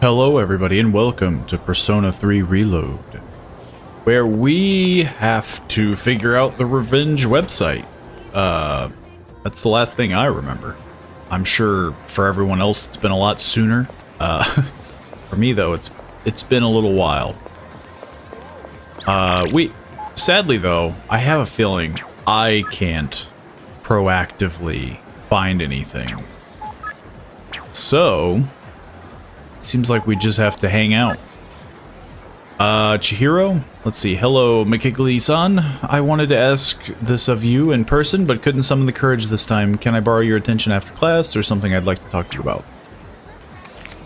Hello everybody and welcome to Persona 3 Reload, where we have to figure out the revenge website. That's the last thing I remember. I'm sure for everyone else it's been a lot sooner. For me though, it's been a little while. Sadly though, I have a feeling I can't proactively find anything. So it seems like we just have to hang out. Chihiro? Let's see. Hello, Mikigli-san. I wanted to ask this of you in person, but couldn't summon the courage this time. Can I borrow your attention after class? There's something I'd like to talk to you about.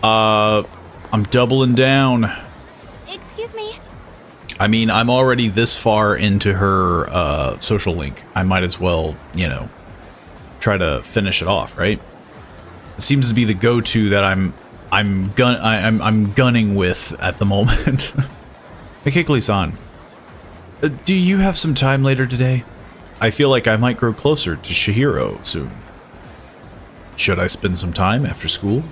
I'm doubling down. Excuse me? I mean, I'm already this far into her, social link. I might as well, you know, try to finish it off, right? It seems to be the go-to that I'm gunning with at the moment. Mikigli-san, do you have some time later today? I feel like I might grow closer to Chihiro soon. Should I spend some time after school?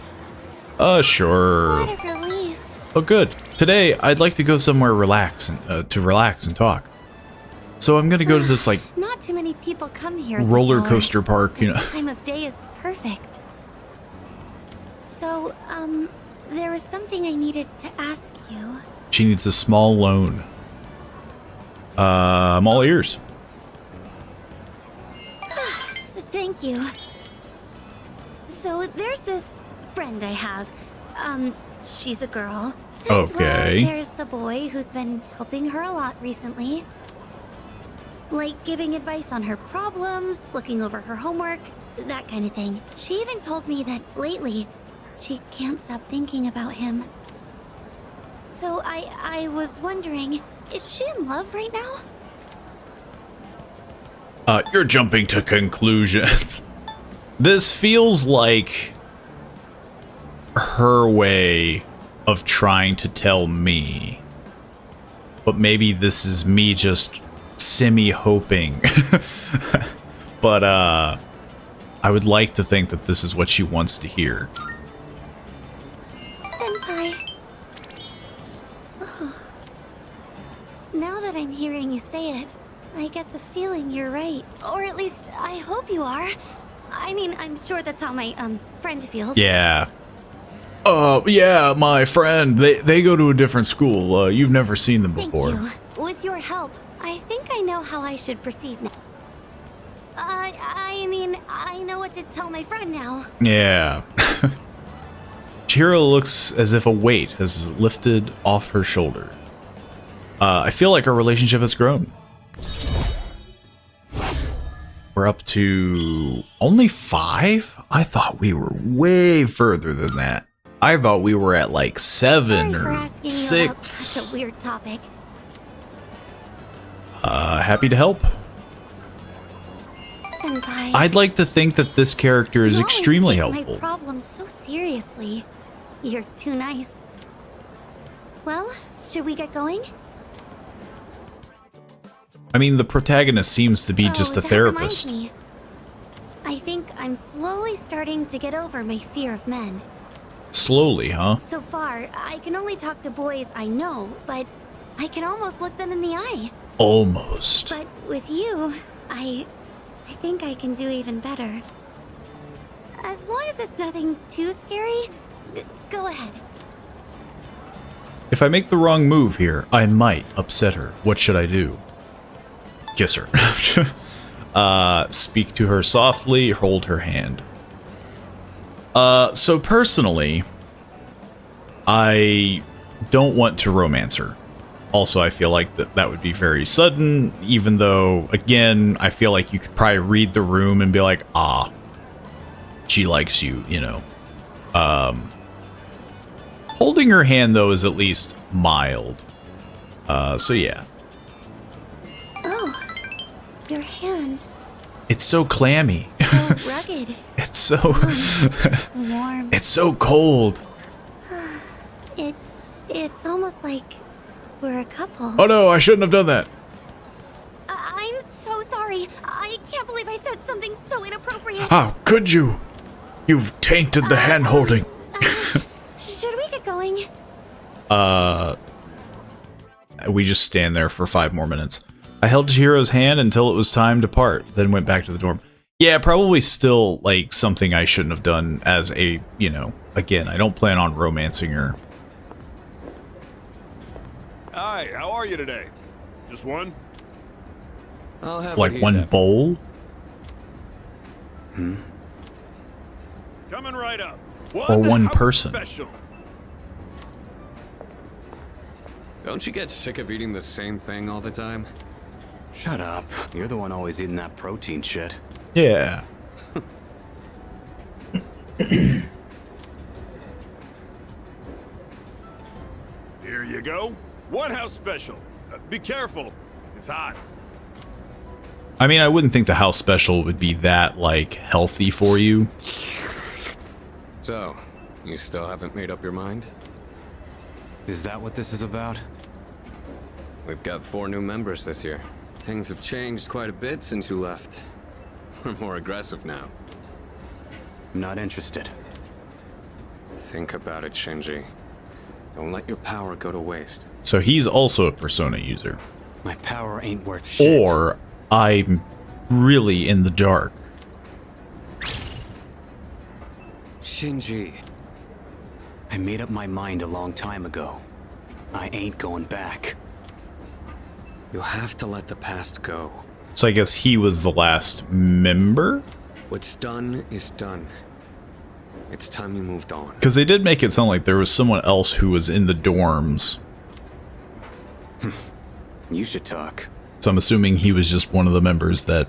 Sure. What a relief. Oh, good. Today, I'd like to go somewhere to relax and talk. So I'm gonna go to this, like, Not too many people come here at roller this hour. coaster park, you know. This time of day is perfect. So, there was something I needed to ask you. She needs a small loan. I'm all ears. Thank you. So, there's this friend I have. She's a girl. And, Okay. well, there's a boy who's been helping her a lot recently. Like giving advice on her problems, looking over her homework, that kind of thing. She even told me that lately, she can't stop thinking about him. So I was wondering, is she in love right now? You're jumping to conclusions. This feels like her way of trying to tell me. But maybe this is me just semi-hoping. But, I would like to think that this is what she wants to hear. Senpai. Oh. Now that I'm hearing you say it, I get the feeling you're right. Or at least, I hope you are. I mean, I'm sure that's how my, friend feels. Yeah. Yeah, my friend. They go to a different school. You've never seen them before. Thank you. With your help, I think I know how I should proceed now. I mean, I know what to tell my friend now. Yeah. Chihiro looks as if a weight has lifted off her shoulder. I feel like our relationship has grown. We're up to only 5? I thought we were way further than that. I thought we were at like 7 Sorry for or asking 6. you about such a weird topic. Happy to help. Senpai. I'd like to think that this character is You always extremely take helpful. my problems so seriously. You're too nice. Well, should we get going? I mean, the protagonist seems to be Oh, just a that therapist. reminds me. I think I'm slowly starting to get over my fear of men. Slowly, huh? So far, I can only talk to boys I know, but I can almost look them in the eye. Almost. But with you, I think I can do even better. As long as it's nothing too scary, go ahead. If I make the wrong move here, I might upset her. What should I do? Kiss her. Speak to her softly, hold her hand. So personally, I don't want to romance her. Also, I feel like that would be very sudden, even though, again, I feel like you could probably read the room and be like, ah, she likes you, you know. Holding her hand, though, is at least mild. So yeah. Oh, your hand. It's so clammy. So rugged. It's so... Warm. It's so cold. It's almost like we're a couple. Oh no, I shouldn't have done that. I'm so sorry. I can't believe I said something so inappropriate. How could you? You've tainted the hand holding. Should we get going? doing? We just stand there for 5 more minutes. I held Chihiro's hand until it was time to part, then went back to the dorm. Yeah, probably still, like, something I shouldn't have done as a, you know, again, I don't plan on romancing her. Hi, how are you today? Just one? I'll have Like one bowl? Coming right up. Or one house person. Special. Don't you get sick of eating the same thing all the time? Shut up. You're the one always eating that protein shit. Yeah. Here you go. One house special. Be careful. It's hot. I mean, I wouldn't think the house special would be that, like, healthy for you. So, you still haven't made up your mind? Is that what this is about? We've got 4 new members this year. Things have changed quite a bit since you left. We're more aggressive now. I'm not interested. Think about it, Shinji. Don't let your power go to waste. So he's also a Persona user. My power ain't worth shit. Or I'm really in the dark. Shinji. I made up my mind a long time ago. I ain't going back. You have to let the past go. So I guess he was the last member? What's done is done. It's time you moved on. Because they did make it sound like there was someone else who was in the dorms. You should talk. So I'm assuming he was just one of the members that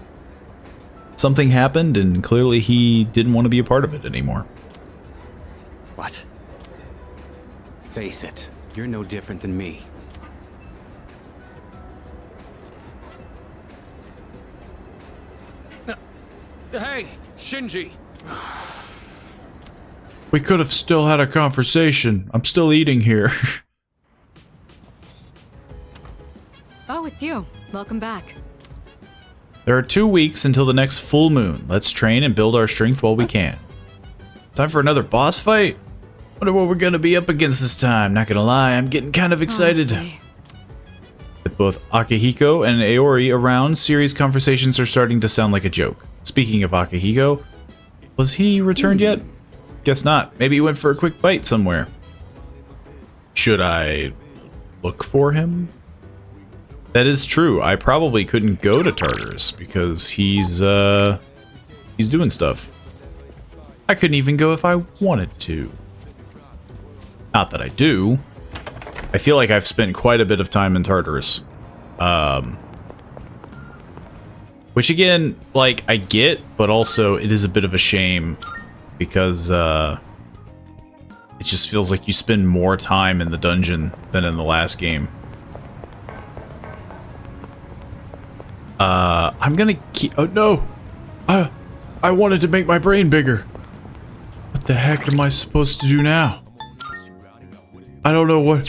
something happened and clearly he didn't want to be a part of it anymore. What? Face it, you're no different than me. Hey, Shinji! We could have still had a conversation. I'm still eating here. Oh, it's you. Welcome back. There are 2 weeks until the next full moon. Let's train and build our strength while we can. Time for another boss fight? Wonder what we're gonna be up against this time. Not gonna lie, I'm getting kind of excited. Honestly. With both Akihiko and Aori around, serious conversations are starting to sound like a joke. Speaking of Akihiko, was he returned yet? Guess not. Maybe he went for a quick bite somewhere. Should I look for him? That is true. I probably couldn't go to Tartarus because he's doing stuff. I couldn't even go if I wanted to. Not that I do. I feel like I've spent quite a bit of time in Tartarus. Which again, like, I get, but also it is a bit of a shame because it just feels like you spend more time in the dungeon than in the last game. I'm gonna keep... Oh, no! I wanted to make my brain bigger. What the heck am I supposed to do now? I don't know what...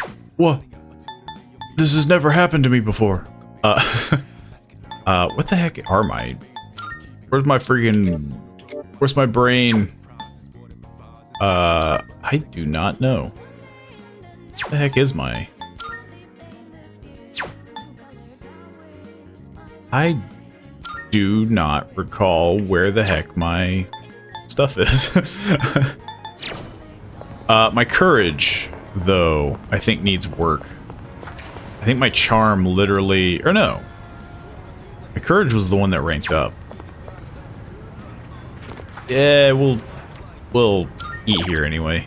This has never happened to me before. What the heck are my... Where's my freaking... Where's my brain? I do not know. What the heck is my... I do not recall where the heck my stuff is. My courage, though, I think needs work. I think my charm literally... Or no. My courage was the one that ranked up. Yeah, we'll eat here anyway.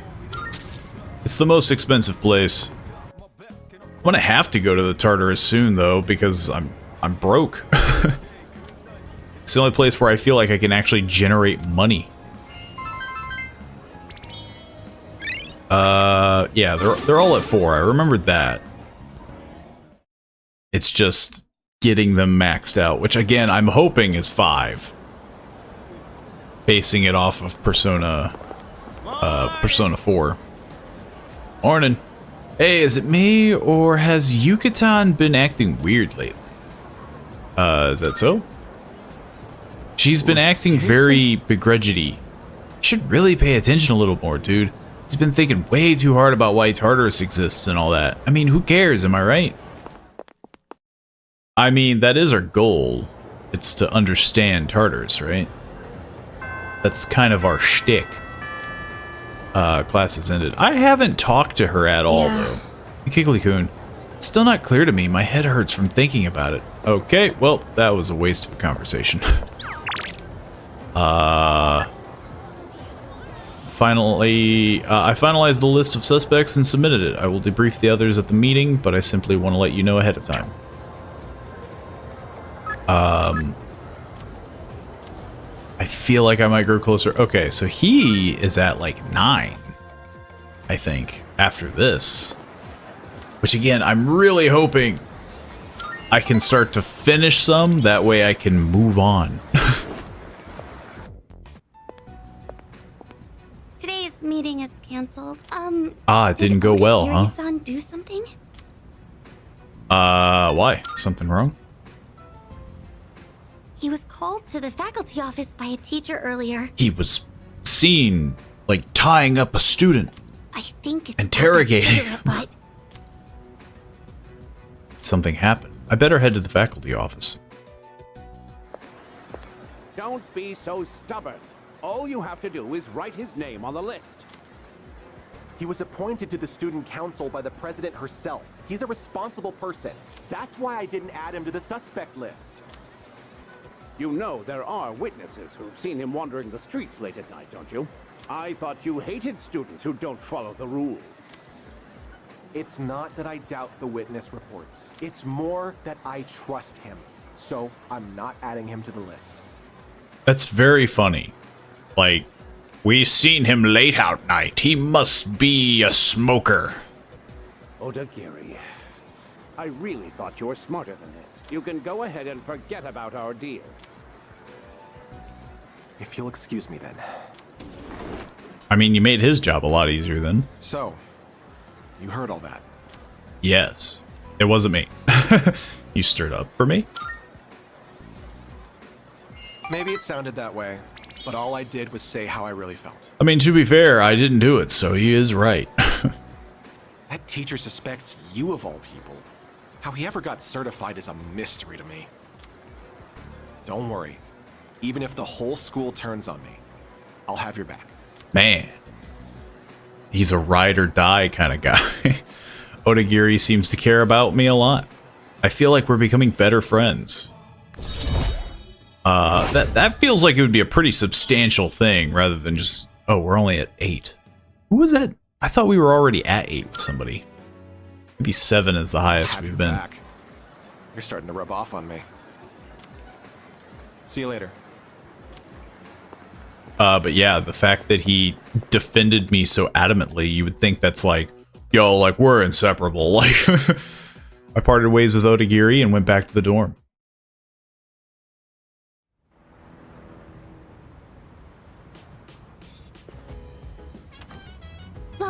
It's the most expensive place. I'm gonna have to go to the Tartarus soon, though, because I'm broke. It's the only place where I feel like I can actually generate money. Yeah, they're all at 4. I remembered that. It's just getting them maxed out, which again, I'm hoping is 5. Basing it off of Persona 4. Morning. Hey, is it me, or has Yucatan been acting weird lately? Is that so? She's been acting very begrudgedy. You should really pay attention a little more, dude. He's been thinking way too hard about why Tartarus exists and all that. I mean, who cares, am I right? I mean, that is our goal. It's to understand Tartarus, right? That's kind of our shtick. Class has ended. I haven't talked to her at all, though. Kickly-kun. It's still not clear to me. My head hurts from thinking about it. Okay, well, that was a waste of a conversation. Finally, I finalized the list of suspects and submitted it. I will debrief the others at the meeting, but I simply want to let you know ahead of time. I feel like I might grow closer. Okay, so he is at like 9, I think, after this. Which again, I'm really hoping I can start to finish some. That way I can move on. Today's meeting is canceled. It didn't go well, huh? Did Yuri-san do something? Why? Something wrong? He was called to the faculty office by a teacher earlier. He was seen, like, tying up a student. I think it's interrogating. But Something happened. I better head to the faculty office. Don't be so stubborn. All you have to do is write his name on the list. He was appointed to the student council by the president herself. He's a responsible person. That's why I didn't add him to the suspect list. You know there are witnesses who've seen him wandering the streets late at night, don't you? I thought you hated students who don't follow the rules. It's not that I doubt the witness reports. It's more that I trust him. So I'm not adding him to the list. That's very funny. Like, we seen him late out night. He must be a smoker. Odagiri, I really thought you were smarter than this. You can go ahead and forget about our deal. If you'll excuse me then. I mean, you made his job a lot easier then. So, you heard all that? Yes. It wasn't me. You stirred up for me? Maybe it sounded that way, but all I did was say how I really felt. I mean, to be fair, I didn't do it, so he is right. That teacher suspects you of all people. How he ever got certified is a mystery to me. Don't worry. Even if the whole school turns on me, I'll have your back. Man. He's a ride or die kind of guy. Odagiri seems to care about me a lot. I feel like we're becoming better friends. That feels like it would be a pretty substantial thing rather than just, oh, we're only at 8. Who was that? I thought we were already at 8 with somebody. Maybe 7 is the highest Have we've your been. back. You're starting to rub off on me. See you later. But yeah, the fact that he defended me so adamantly, you would think that's like, yo, like, we're inseparable. Like, I parted ways with Odagiri and went back to the dorm.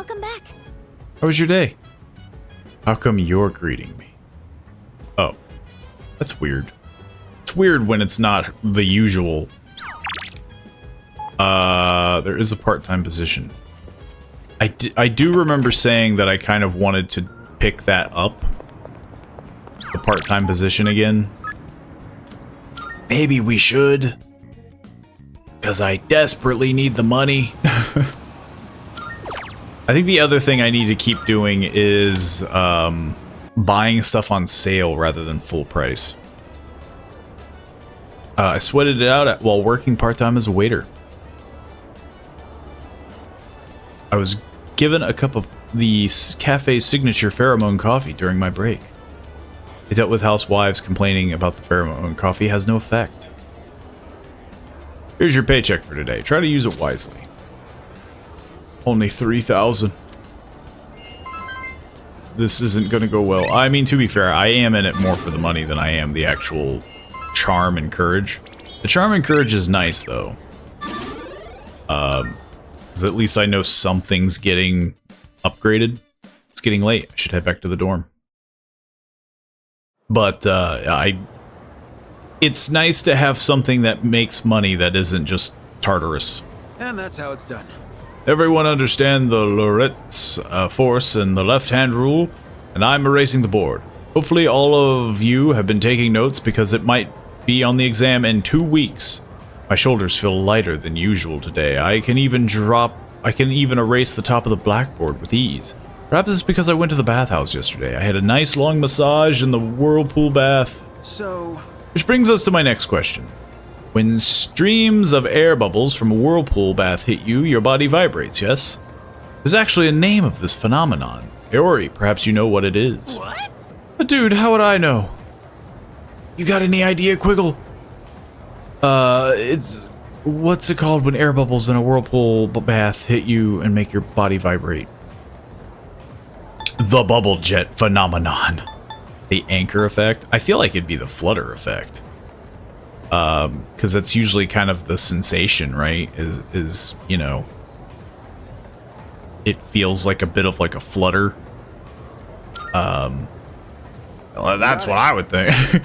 welcome back. How was your day? How come you're greeting me? Oh, that's weird. It's weird when it's not the usual. There is a part-time position. I do remember saying that I kind of wanted to pick that up. The part-time position again. Maybe we should. Because I desperately need the money. I think the other thing I need to keep doing is buying stuff on sale rather than full price. I sweated it out while working part-time as a waiter. I was given a cup of the cafe's signature pheromone coffee during my break. It dealt with housewives complaining about the pheromone coffee has no effect. Here's your paycheck for today. Try to use it wisely. Only 3,000. This isn't gonna go well. I mean, to be fair, I am in it more for the money than I am the actual charm and courage. The charm and courage is nice, though. Because at least I know something's getting upgraded. It's getting late. I should head back to the dorm. But, it's nice to have something that makes money that isn't just Tartarus. And that's how it's done. Everyone understand the Loret's force and the left-hand rule, and I'm erasing the board. Hopefully all of you have been taking notes because it might be on the exam in 2 weeks. My shoulders feel lighter than usual today. I can even erase the top of the blackboard with ease. Perhaps it's because I went to the bathhouse yesterday. I had a nice long massage in the whirlpool bath. So... Which brings us to my next question. When streams of air bubbles from a whirlpool bath hit you, your body vibrates, yes? There's actually a name of this phenomenon. Aori, perhaps you know what it is. What? But dude, how would I know? You got any idea, Quiggle? What's it called when air bubbles in a whirlpool bath hit you and make your body vibrate? The bubble jet phenomenon. The anchor effect? I feel like it'd be the flutter effect. Because that's usually kind of the sensation, right? Is, you know, it feels like a bit of like a flutter. Well, that's what I would think.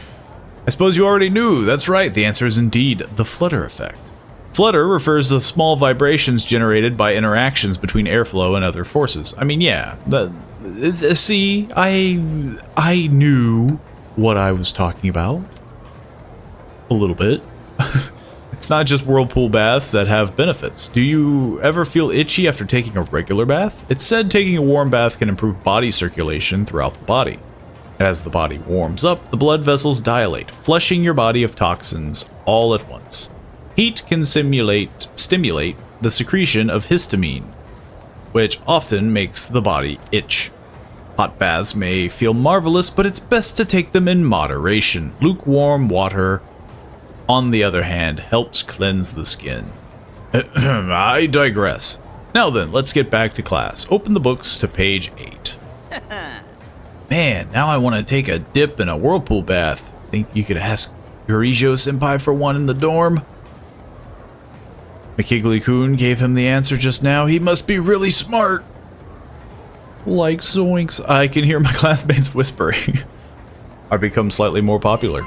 I suppose you already knew. That's right. The answer is indeed the flutter effect. Flutter refers to small vibrations generated by interactions between airflow and other forces. I mean, yeah. See, I knew what I was talking about. A little bit. It's not just whirlpool baths that have benefits. Do you ever feel itchy after taking a regular bath? It's said taking a warm bath can improve body circulation throughout the body. As the body warms up, the blood vessels dilate, flushing your body of toxins all at once. Heat can stimulate the secretion of histamine, which often makes the body itch. Hot baths may feel marvelous, but it's best to take them in moderation. Lukewarm water, on the other hand, helps cleanse the skin. I digress. Now then, let's get back to class. Open the books to page 8. Man, now I want to take a dip in a whirlpool bath. Think you could ask Yorijo-senpai for one in the dorm? McKigley-kun gave him the answer just now. He must be really smart. Like zoinks, I can hear my classmates whispering. I've become slightly more popular.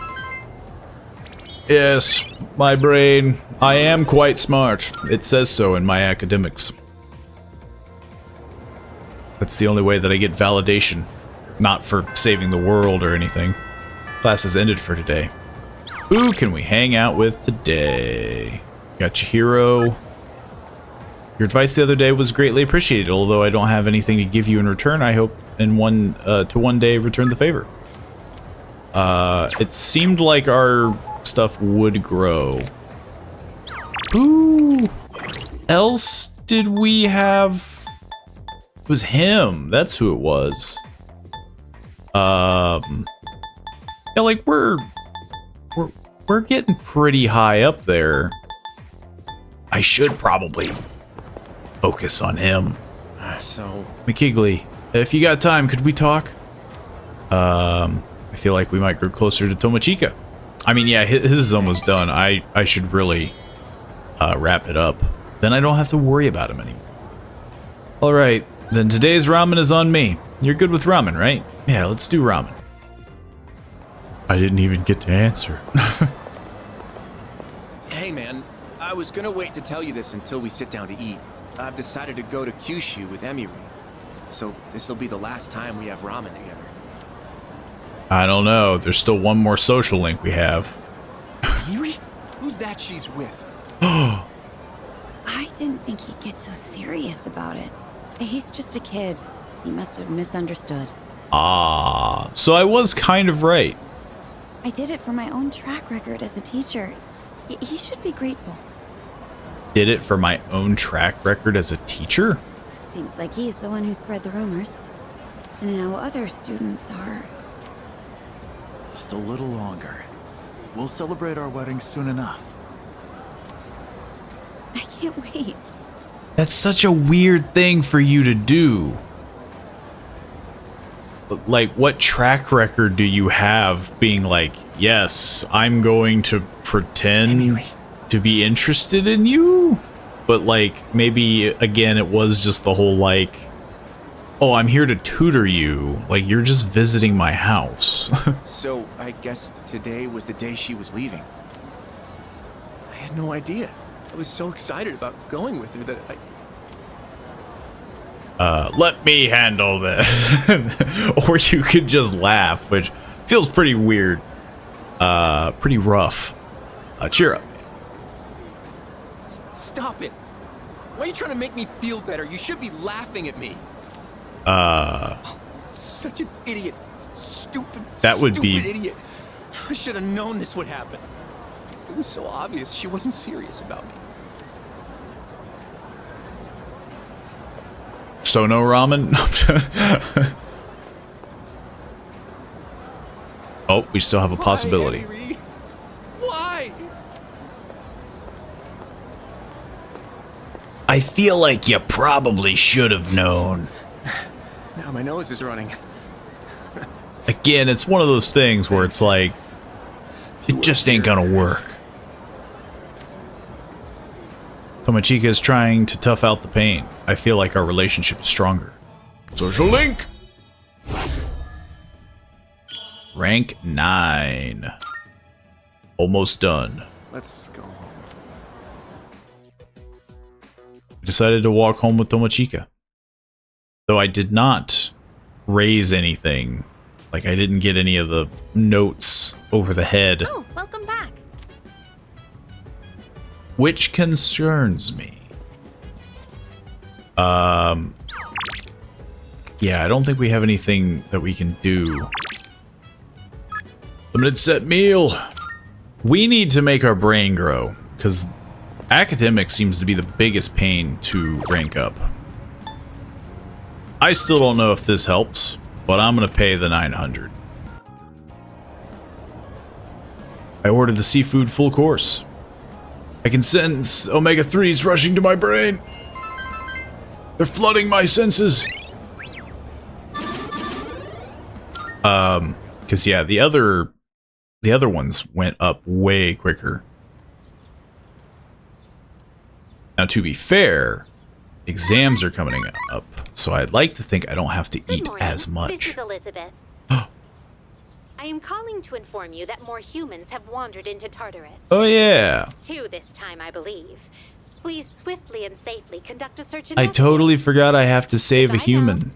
Yes, my brain. I am quite smart. It says so in my academics. That's the only way that I get validation. Not for saving the world or anything. Class has ended for today. Who can we hang out with today? Got Chihiro. Your advice the other day was greatly appreciated, although I don't have anything to give you in return. I hope to one day return the favor. It seemed like our stuff would grow. Who else did we have? It was him. That's who it was. Yeah, like we're getting pretty high up there. I should probably focus on him. So, McKigley, if you got time, could we talk? I feel like we might grow closer to Tomochika. I mean, yeah, his is almost done. I should really wrap it up. Then I don't have to worry about him anymore. All right, then today's ramen is on me. You're good with ramen, right? Yeah, let's do ramen. I didn't even get to answer. Hey man, I was gonna wait to tell you this until we sit down to eat. I've decided to go to Kyushu with Emiri, so this'll be the last time we have ramen together. I don't know. There's still one more social link we have. Emiri? Who's that she's with? I didn't think he'd get so serious about it. He's just a kid. He must have misunderstood. Ah, so I was kind of right. I did it for my own track record as a teacher. He should be grateful. Did it for my own track record as a teacher? Seems like he's the one who spread the rumors. And now other students are... Just a little longer. We'll celebrate our wedding soon enough. I can't wait. That's such a weird thing for you to do. Like, what track record do you have being like, yes, I'm going to pretend to be interested in you? But like, maybe, again, it was just the whole like, oh, I'm here to tutor you. Like, you're just visiting my house. So, I guess today was the day she was leaving. I had no idea. I was so excited about going with her that Let me handle this. Or you could just laugh, which feels pretty weird. Pretty rough. Cheer up. Stop it. Why are you trying to make me feel better? You should be laughing at me. Such an idiot. Stupid, that would stupid be... idiot. I should have known this would happen. It was so obvious she wasn't serious about me. So no ramen? Oh, we still have a possibility. Why, Henry? Why? I feel like you probably should have known. Now my nose is running. Again, it's one of those things where it's like, it just ain't gonna work. Tomochika is trying to tough out the pain. I feel like our relationship is stronger. Social link! Rank 9. Almost done. Let's go home. I decided to walk home with Tomochika. Though I did not raise anything. Like, I didn't get any of the notes over the head. Oh, welcome back. Which concerns me. Yeah, I don't think we have anything that we can do. Limited set meal. We need to make our brain grow, because academic seems to be the biggest pain to rank up. I still don't know if this helps, but I'm gonna pay the 900. I ordered the seafood full course. I can sense omega-3s rushing to my brain. They're flooding my senses. Cause yeah, the other ones went up way quicker. Now, to be fair, exams are coming up, so I'd like to think I don't have to eat as much. This is Elizabeth. I am calling to inform you that more humans have wandered into Tartarus. Oh yeah. 2 this time, I believe. Please swiftly and safely conduct a search and I rescue. totally forgot I have to save a human.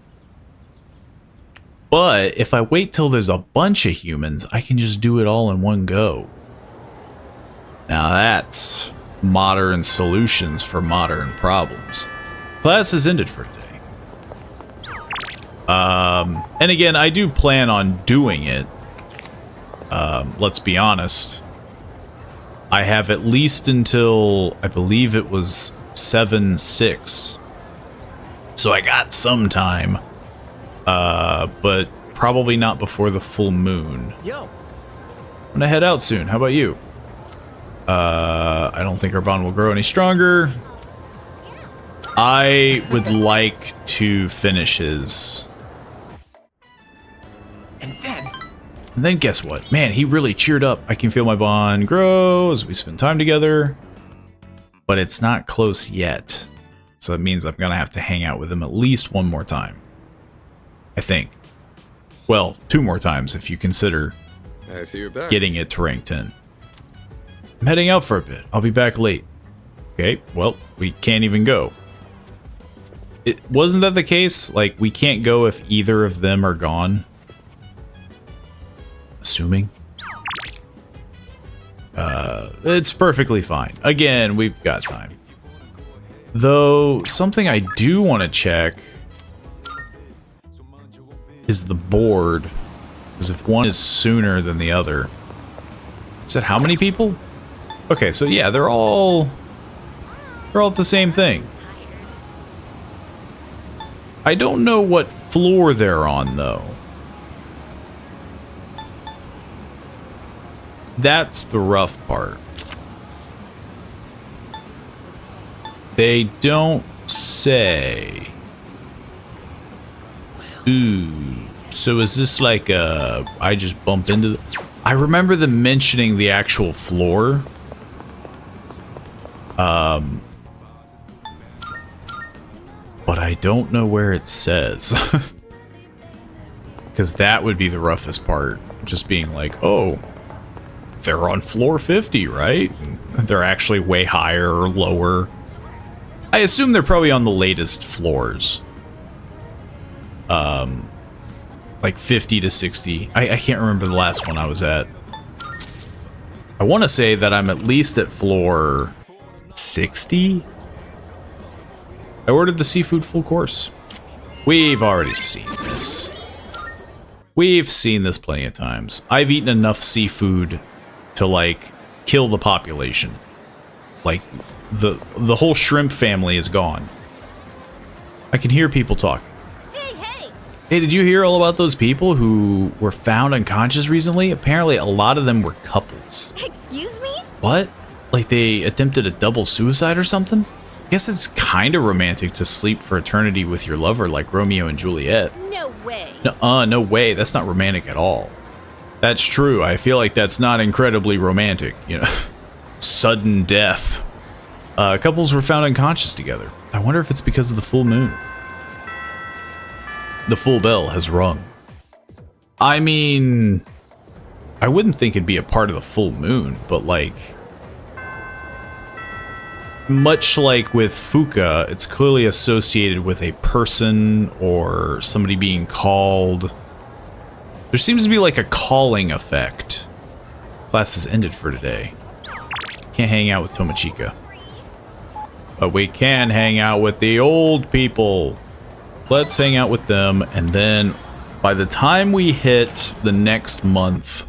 But if I wait till there's a bunch of humans, I can just do it all in one go. Now that's modern solutions for modern problems. Class has ended for today. And again, I do plan on doing it. Let's be honest. I have at least until, I believe it was 7/6. So I got some time. But probably not before the full moon. Yo. I'm gonna head out soon. How about you? I don't think our bond will grow any stronger. I would like to finish his. And then guess what? Man, he really cheered up. I can feel my bond grow as we spend time together. But it's not close yet. So it means I'm gonna have to hang out with him at least one more time. I think. Well, 2 more times if you consider I see you're back. getting it to rank 10. I'm heading out for a bit. I'll be back late. Okay, well, we can't even go. Wasn't that the case? Like, we can't go if either of them are gone? Assuming. It's perfectly fine. Again, we've got time. Though, something I do want to check is the board. Because if one is sooner than the other. Is that how many people? Okay, so yeah, they're all the same thing. I don't know what floor they're on, though. That's the rough part. They don't say. Ooh. So is this like I just bumped into I remember them mentioning the actual floor. But I don't know where it says. Because that would be the roughest part. Just being like, oh, they're on floor 50, right? And they're actually way higher or lower. I assume they're probably on the latest floors. like 50 to 60. I can't remember the last one I was at. I want to say that I'm at least at floor 60. I ordered the seafood full course. We've already seen this. We've seen this plenty of times. I've eaten enough seafood to, like, kill the population. Like, the whole shrimp family is gone. I can hear people talking. Hey, did you hear all about those people who were found unconscious recently? Apparently, a lot of them were couples. Excuse me? What? Like they attempted a double suicide or something? Guess it's kind of romantic to sleep for eternity with your lover like Romeo and Juliet. No way. No way. That's not romantic at all. That's true. I feel like that's not incredibly romantic, you know. Sudden death. Couples were found unconscious together. I wonder if it's because of the full moon. The full bell has rung. I mean, I wouldn't think it'd be a part of the full moon, but like, much like with Fuka, it's clearly associated with a person or somebody being called. There seems to be like a calling effect. Class has ended for today. Can't hang out with Tomochika. But we can hang out with the old people. Let's hang out with them, and then by the time we hit the next month,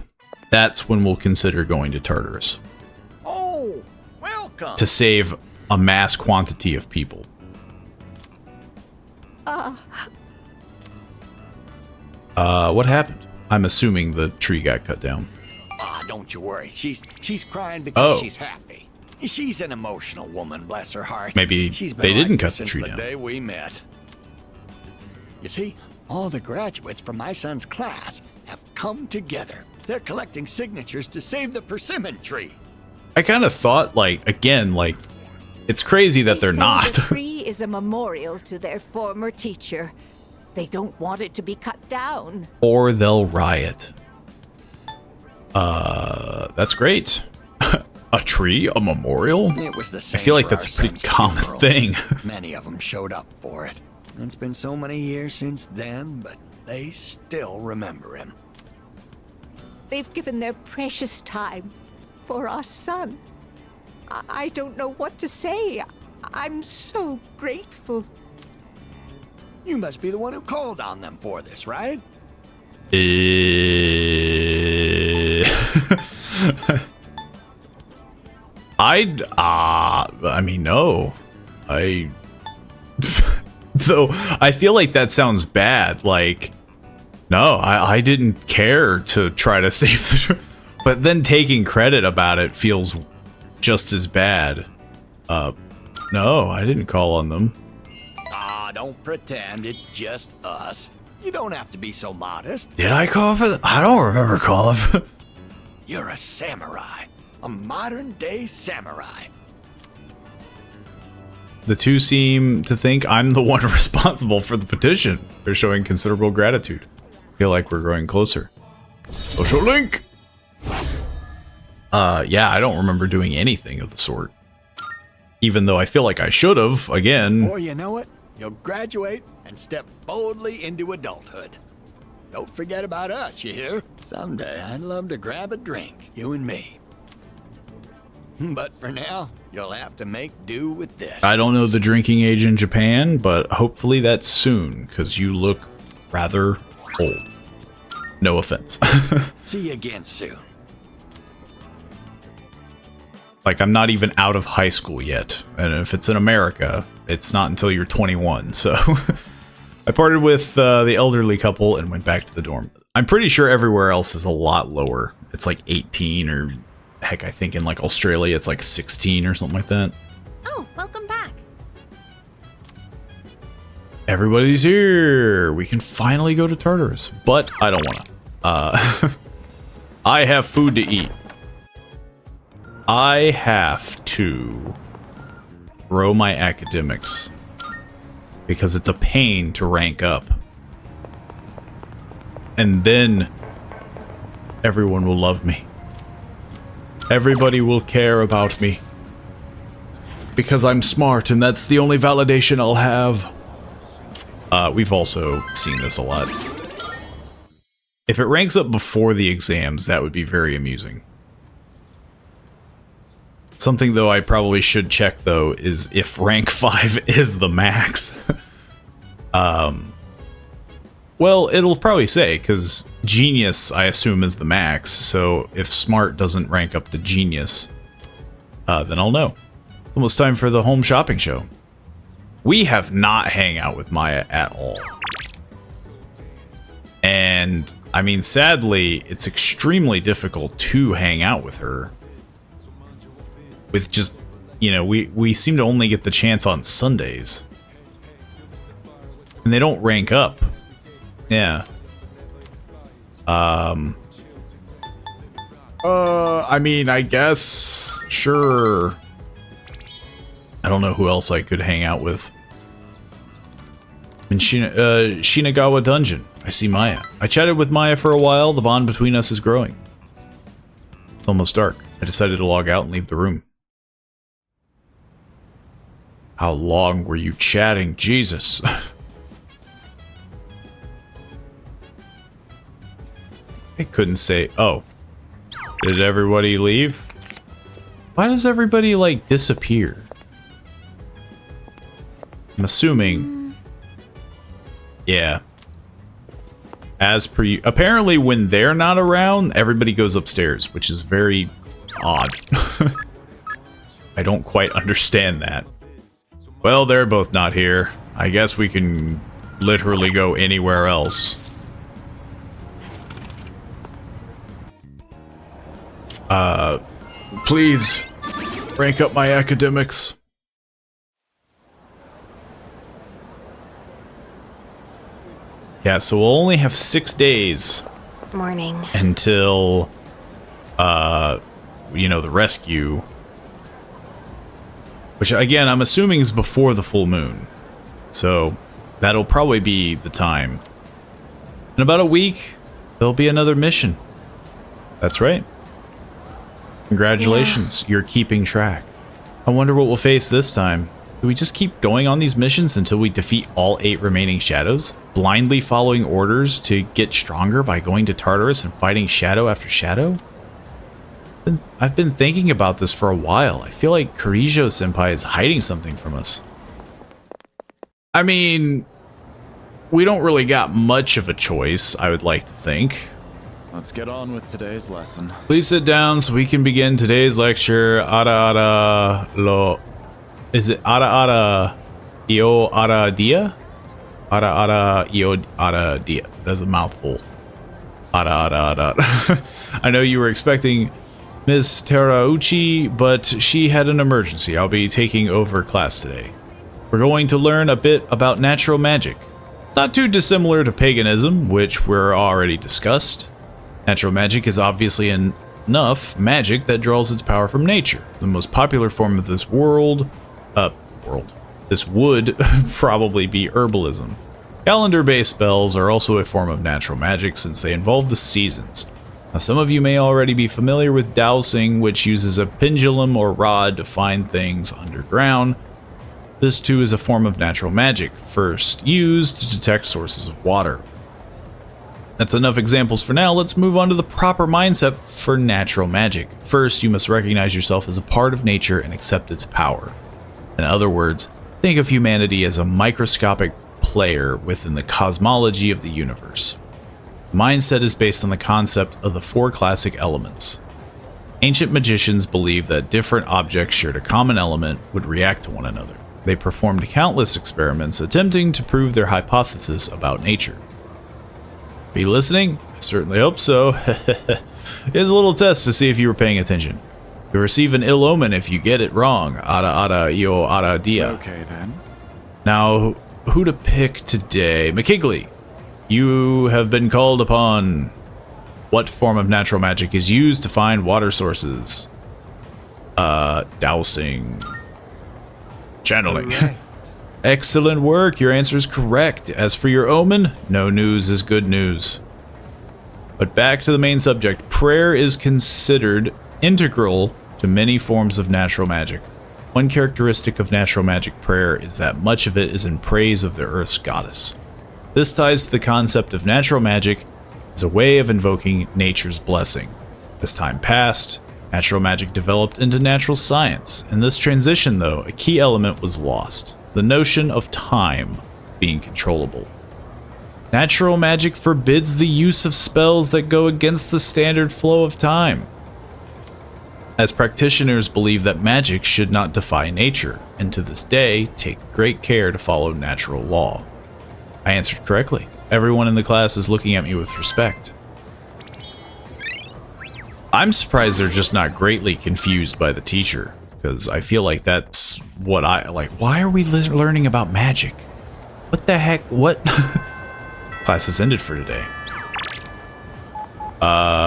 that's when we'll consider going to Tartarus. Oh, welcome. To save a mass quantity of people. What happened? I'm assuming the tree got cut down. Don't you worry. She's crying because Oh. she's happy. She's an emotional woman, bless her heart. Maybe She's been they like didn't this cut the since tree the down. day we met. You see, all the graduates from my son's class have come together. They're collecting signatures to save the persimmon tree. I kind of thought, like, again, like, it's crazy that they're not. The tree is a memorial to their former teacher. They don't want it to be cut down. Or they'll riot. That's great. A tree? A memorial? It was the I same feel like for that's our a pretty son's common funeral. thing. Many of them showed up for it. It's been so many years since then, but they still remember him. They've given their precious time for our son. I don't know what to say. I'm so grateful. You must be the one who called on them for this, right? I mean, no. Though, I feel like that sounds bad. Like, no, I didn't care to try to save the... But then taking credit about it feels just as bad. No, I didn't call on them. Don't pretend it's just us. You don't have to be so modest. Did I call for them? I don't remember calling for them. You're a samurai. A modern-day samurai. The two seem to think I'm the one responsible for the petition. They're showing considerable gratitude. Feel like we're growing closer. Social link! Yeah, I don't remember doing anything of the sort. Even though I feel like I should have, again. Before you know it, you'll graduate and step boldly into adulthood. Don't forget about us, you hear? Someday I'd love to grab a drink, you and me. But for now, you'll have to make do with this. I don't know the drinking age in Japan, but hopefully that's soon, because you look rather old. No offense. See you again soon. Like, I'm not even out of high school yet. And if it's in America, it's not until you're 21, so... I parted with the elderly couple and went back to the dorm. I'm pretty sure everywhere else is a lot lower. It's like 18 or... Heck, I think in like Australia it's like 16 or something like that. Oh, welcome back. Everybody's here. We can finally go to Tartarus, but I don't want to. I have food to eat. I have to grow my academics because it's a pain to rank up. And then everyone will love me. Everybody will care about me. Because I'm smart and that's the only validation I'll have. We've also seen this a lot. If it ranks up before the exams, that would be very amusing. Something, though, I probably should check, though, is if rank 5 is the max. Well, it'll probably say, because genius, I assume, is the max, so if smart doesn't rank up to genius, then I'll know. It's almost time for the home shopping show. We have not hang out with Maya at all. And, I mean, sadly, it's extremely difficult to hang out with her. With just, you know, we seem to only get the chance on Sundays. And they don't rank up. Yeah. I mean, I guess, sure. I don't know who else I could hang out with. In Shinagawa Dungeon, I see Maya. I chatted with Maya for a while. The bond between us is growing. It's almost dark. I decided to log out and leave the room. How long were you chatting? Jesus. I couldn't say, oh. Did everybody leave? Why does everybody, like, disappear? I'm assuming. Yeah. As per you. Apparently, when they're not around, everybody goes upstairs, which is very odd. I don't quite understand that. Well, they're both not here. I guess we can literally go anywhere else. Please, rank up my academics. Yeah, so we'll only have 6 days. Morning. Until, you know, the rescue. Which, again, I'm assuming is before the full moon. So, that'll probably be the time. In about a week, there'll be another mission. That's right. Congratulations, you're keeping track. I wonder what we'll face this time. Do we just keep going on these missions until we defeat all 8 remaining shadows? Blindly following orders to get stronger by going to Tartarus and fighting shadow after shadow? I've been thinking about this for a while. I feel like Kirijo-senpai is hiding something from us. I mean, we don't really got much of a choice, I would like to think. Let's get on with today's lesson. Please sit down so we can begin today's lecture. Ara lo... Is it ara io ara dia? Ara io ara dia. That's a mouthful. Ara. I know you were expecting Miss Terauchi, but she had an emergency. I'll be taking over class today. We're going to learn a bit about natural magic. It's not too dissimilar to paganism, which we're already discussed. Natural magic is obviously enough magic that draws its power from nature. The most popular form of this this would probably be herbalism. Calendar-based spells are also a form of natural magic since they involve the seasons. Now, some of you may already be familiar with dowsing, which uses a pendulum or rod to find things underground. This too is a form of natural magic, first used to detect sources of water. That's enough examples for now. Let's move on to the proper mindset for natural magic. First, you must recognize yourself as a part of nature and accept its power. In other words, think of humanity as a microscopic player within the cosmology of the universe. Mindset is based on the concept of the 4 classic elements. Ancient magicians believed that different objects shared a common element would react to one another. They performed countless experiments attempting to prove their hypothesis about nature. Are you listening? I certainly hope so. Here's a little test to see if you were paying attention. You'll receive an ill omen if you get it wrong. Ara io ara dia. Okay then. Now, who to pick today? McKigley, you have been called upon. What form of natural magic is used to find water sources? Dowsing. Channeling. Right. Excellent work. Your answer is correct. As for your omen, no news is good news. But back to the main subject. Prayer is considered integral to many forms of natural magic. One characteristic of natural magic prayer is that much of it is in praise of the Earth's goddess. This ties to the concept of natural magic as a way of invoking nature's blessing. As time passed, natural magic developed into natural science. In this transition, though, a key element was lost: the notion of time being controllable. Natural magic forbids the use of spells that go against the standard flow of time, as practitioners believe that magic should not defy nature, and to this day take great care to follow natural law. I answered correctly. Everyone in the class is looking at me with respect. I'm surprised they're just not greatly confused by the teacher, because I feel like that's what I like. Why are we learning about magic? What the heck? What? Class is ended for today.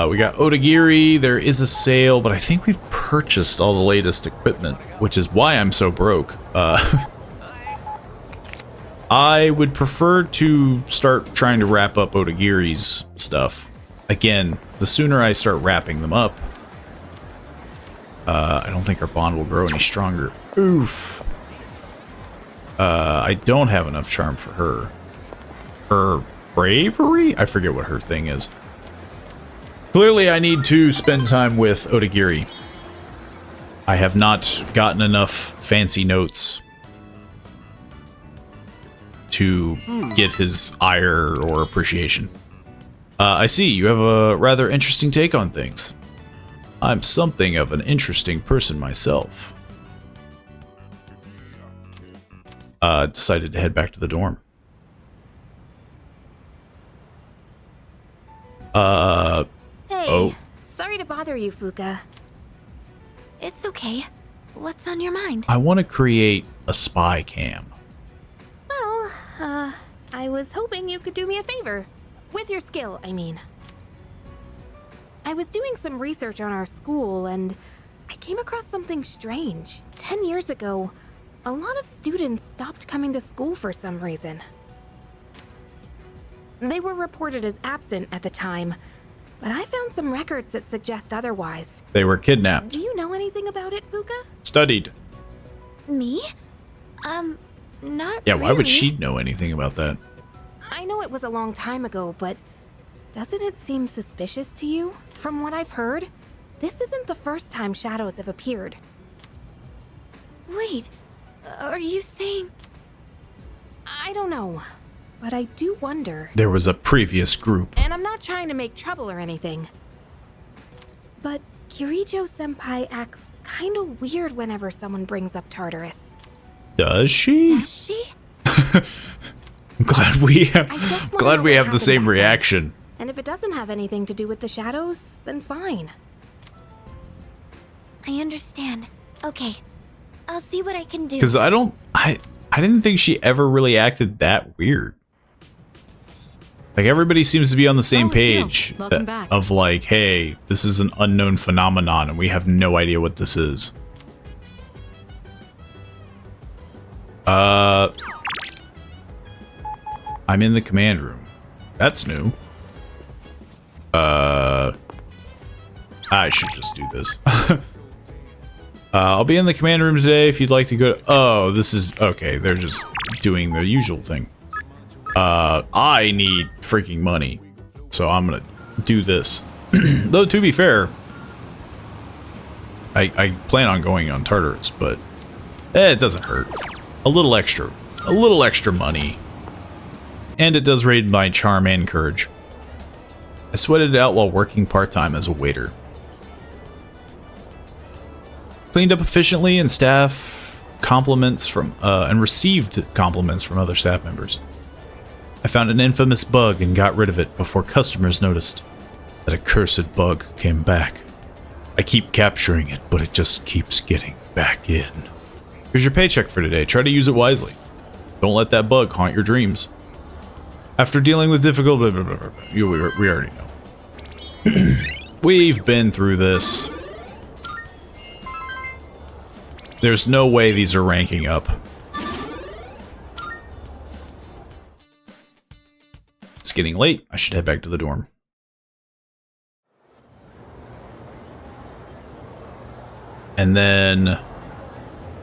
We got Otagiri. There is a sale, but I think we've purchased all the latest equipment, which is why I'm so broke. I would prefer to start trying to wrap up Otagiri's stuff. Again, the sooner I start wrapping them up, I don't think our bond will grow any stronger. Oof. I don't have enough charm for her. Her bravery? I forget what her thing is. Clearly, I need to spend time with Otagiri. I have not gotten enough fancy notes to get his ire or appreciation. I see, you have a rather interesting take on things. I'm something of an interesting person myself. Decided to head back to the dorm. Hey, oh. Sorry to bother you, Fuka. It's okay. What's on your mind? I want to create a spy cam. Well, I was hoping you could do me a favor. With your skill, I mean. I was doing some research on our school, and I came across something strange. 10 years ago, a lot of students stopped coming to school for some reason. They were reported as absent at the time, but I found some records that suggest otherwise. They were kidnapped. Do you know anything about it, Fuka? Studied. Me? Not Yeah, why would really. she know anything about that? I know it was a long time ago, but doesn't it seem suspicious to you? From what I've heard, this isn't the first time shadows have appeared. Wait, are you saying... I don't know, but I do wonder. There was a previous group. And I'm not trying to make trouble or anything, but Kirijo-senpai acts kind of weird whenever someone brings up Tartarus. Does she? Does she? I'm glad we have the same reaction. And if it doesn't have anything to do with the shadows, then fine. I understand. Okay, I'll see what I can do. Because I didn't think she ever really acted that weird. Like, everybody seems to be on the same page Welcome back. of like, hey, this is an unknown phenomenon and we have no idea what this is. I'm in the command room. That's new. I should just do this. I'll be in the command room today if you'd like to go. Oh, this is okay. They're just doing the usual thing. I need freaking money, so I'm gonna do this. Though to be fair, I plan on going on Tartarus, but it doesn't hurt. A little extra money, and it does raid my charm and courage. I sweated it out while working part-time as a waiter. Cleaned up efficiently and staff compliments from and received compliments from other staff members. I found an infamous bug and got rid of it before customers noticed. That accursed bug came back. I keep capturing it, but it just keeps getting back in. Here's your paycheck for today. Try to use it wisely. Don't let that bug haunt your dreams. After dealing with difficult... we already know. We've been through this. There's no way these are ranking up. It's getting late. I should head back to the dorm. And then...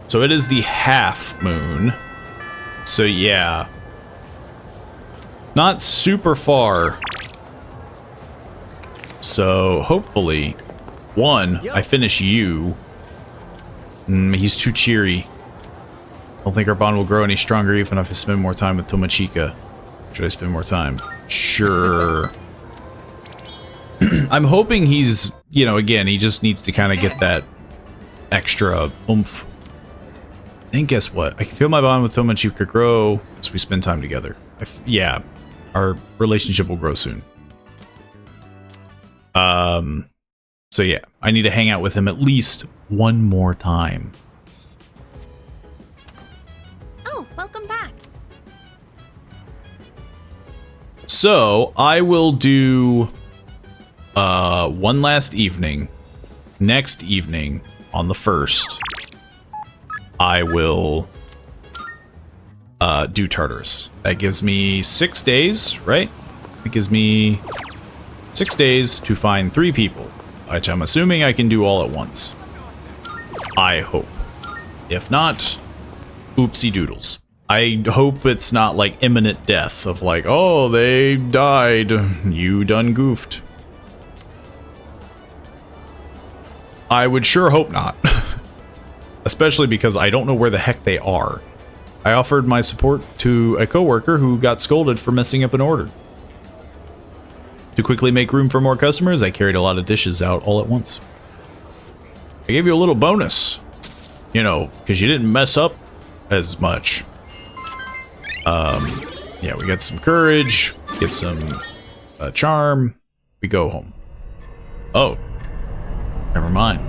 So it is the half moon. So yeah. Not super far. So, hopefully, one, I finish you. He's too cheery. I don't think our bond will grow any stronger even if I spend more time with Tomochika. Should I spend more time? Sure. I'm hoping he's, you know, again, he just needs to kind of get that extra oomph. And guess what? I can feel my bond with Tomochika grow as we spend time together. Yeah, our relationship will grow soon. So yeah, I need to hang out with him at least one more time. Oh, welcome back. So I will do one last evening. Next evening on the 1st, I will do Tartarus. That gives me 6 days, right? It gives me 6 days to find 3 people, which I'm assuming I can do all at once. I hope. If not, oopsie doodles. I hope it's not like imminent death of like, oh, they died. You done goofed. I would sure hope not. Especially because I don't know where the heck they are. I offered my support to a coworker who got scolded for messing up an order. To quickly make room for more customers, I carried a lot of dishes out all at once. I gave you a little bonus. You know, because you didn't mess up as much. Yeah, we got some courage, get some charm, we go home. Oh, never mind.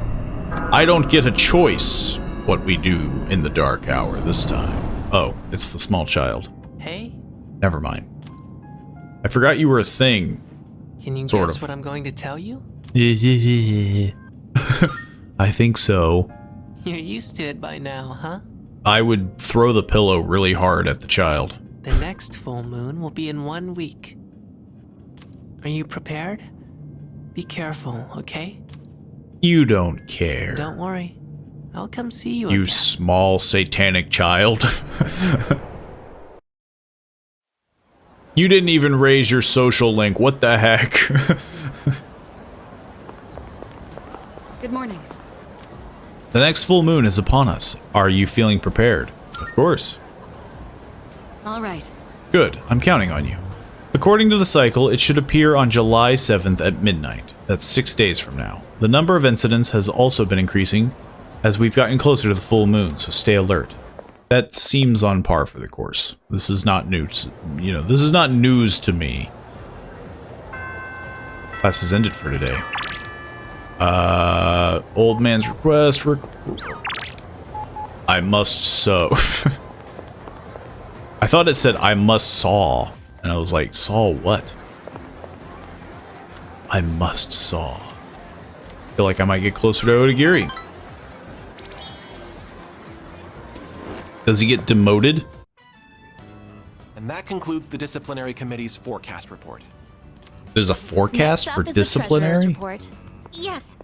I don't get a choice what we do in the dark hour this time. Oh, it's the small child. Hey? Never mind. I forgot you were a thing. Can you sort guess of. what I'm going to tell you? I think so. You're used to it by now, huh? I would throw the pillow really hard at the child. The next full moon will be in 1 week. Are you prepared? Be careful, okay? You don't care. Don't worry. I'll come see you You again. small satanic child. You didn't even raise your social link. What the heck? Good morning. The next full moon is upon us. Are you feeling prepared? Of course. All right. Good. I'm counting on you. According to the cycle, it should appear on July 7th at midnight. That's 6 days from now. The number of incidents has also been increasing as we've gotten closer to the full moon, so stay alert. That seems on par for the course. This is not news. You know, this is not news to me. Class is ended for today. Old man's request. I must sew. I thought it said I must saw. And I was like, saw what? I must saw. Feel like I might get closer to Odagiri. Does he get demoted? And that concludes the disciplinary committee's forecast report. There's a forecast Next for up is the treasurer's disciplinary? report. Yes.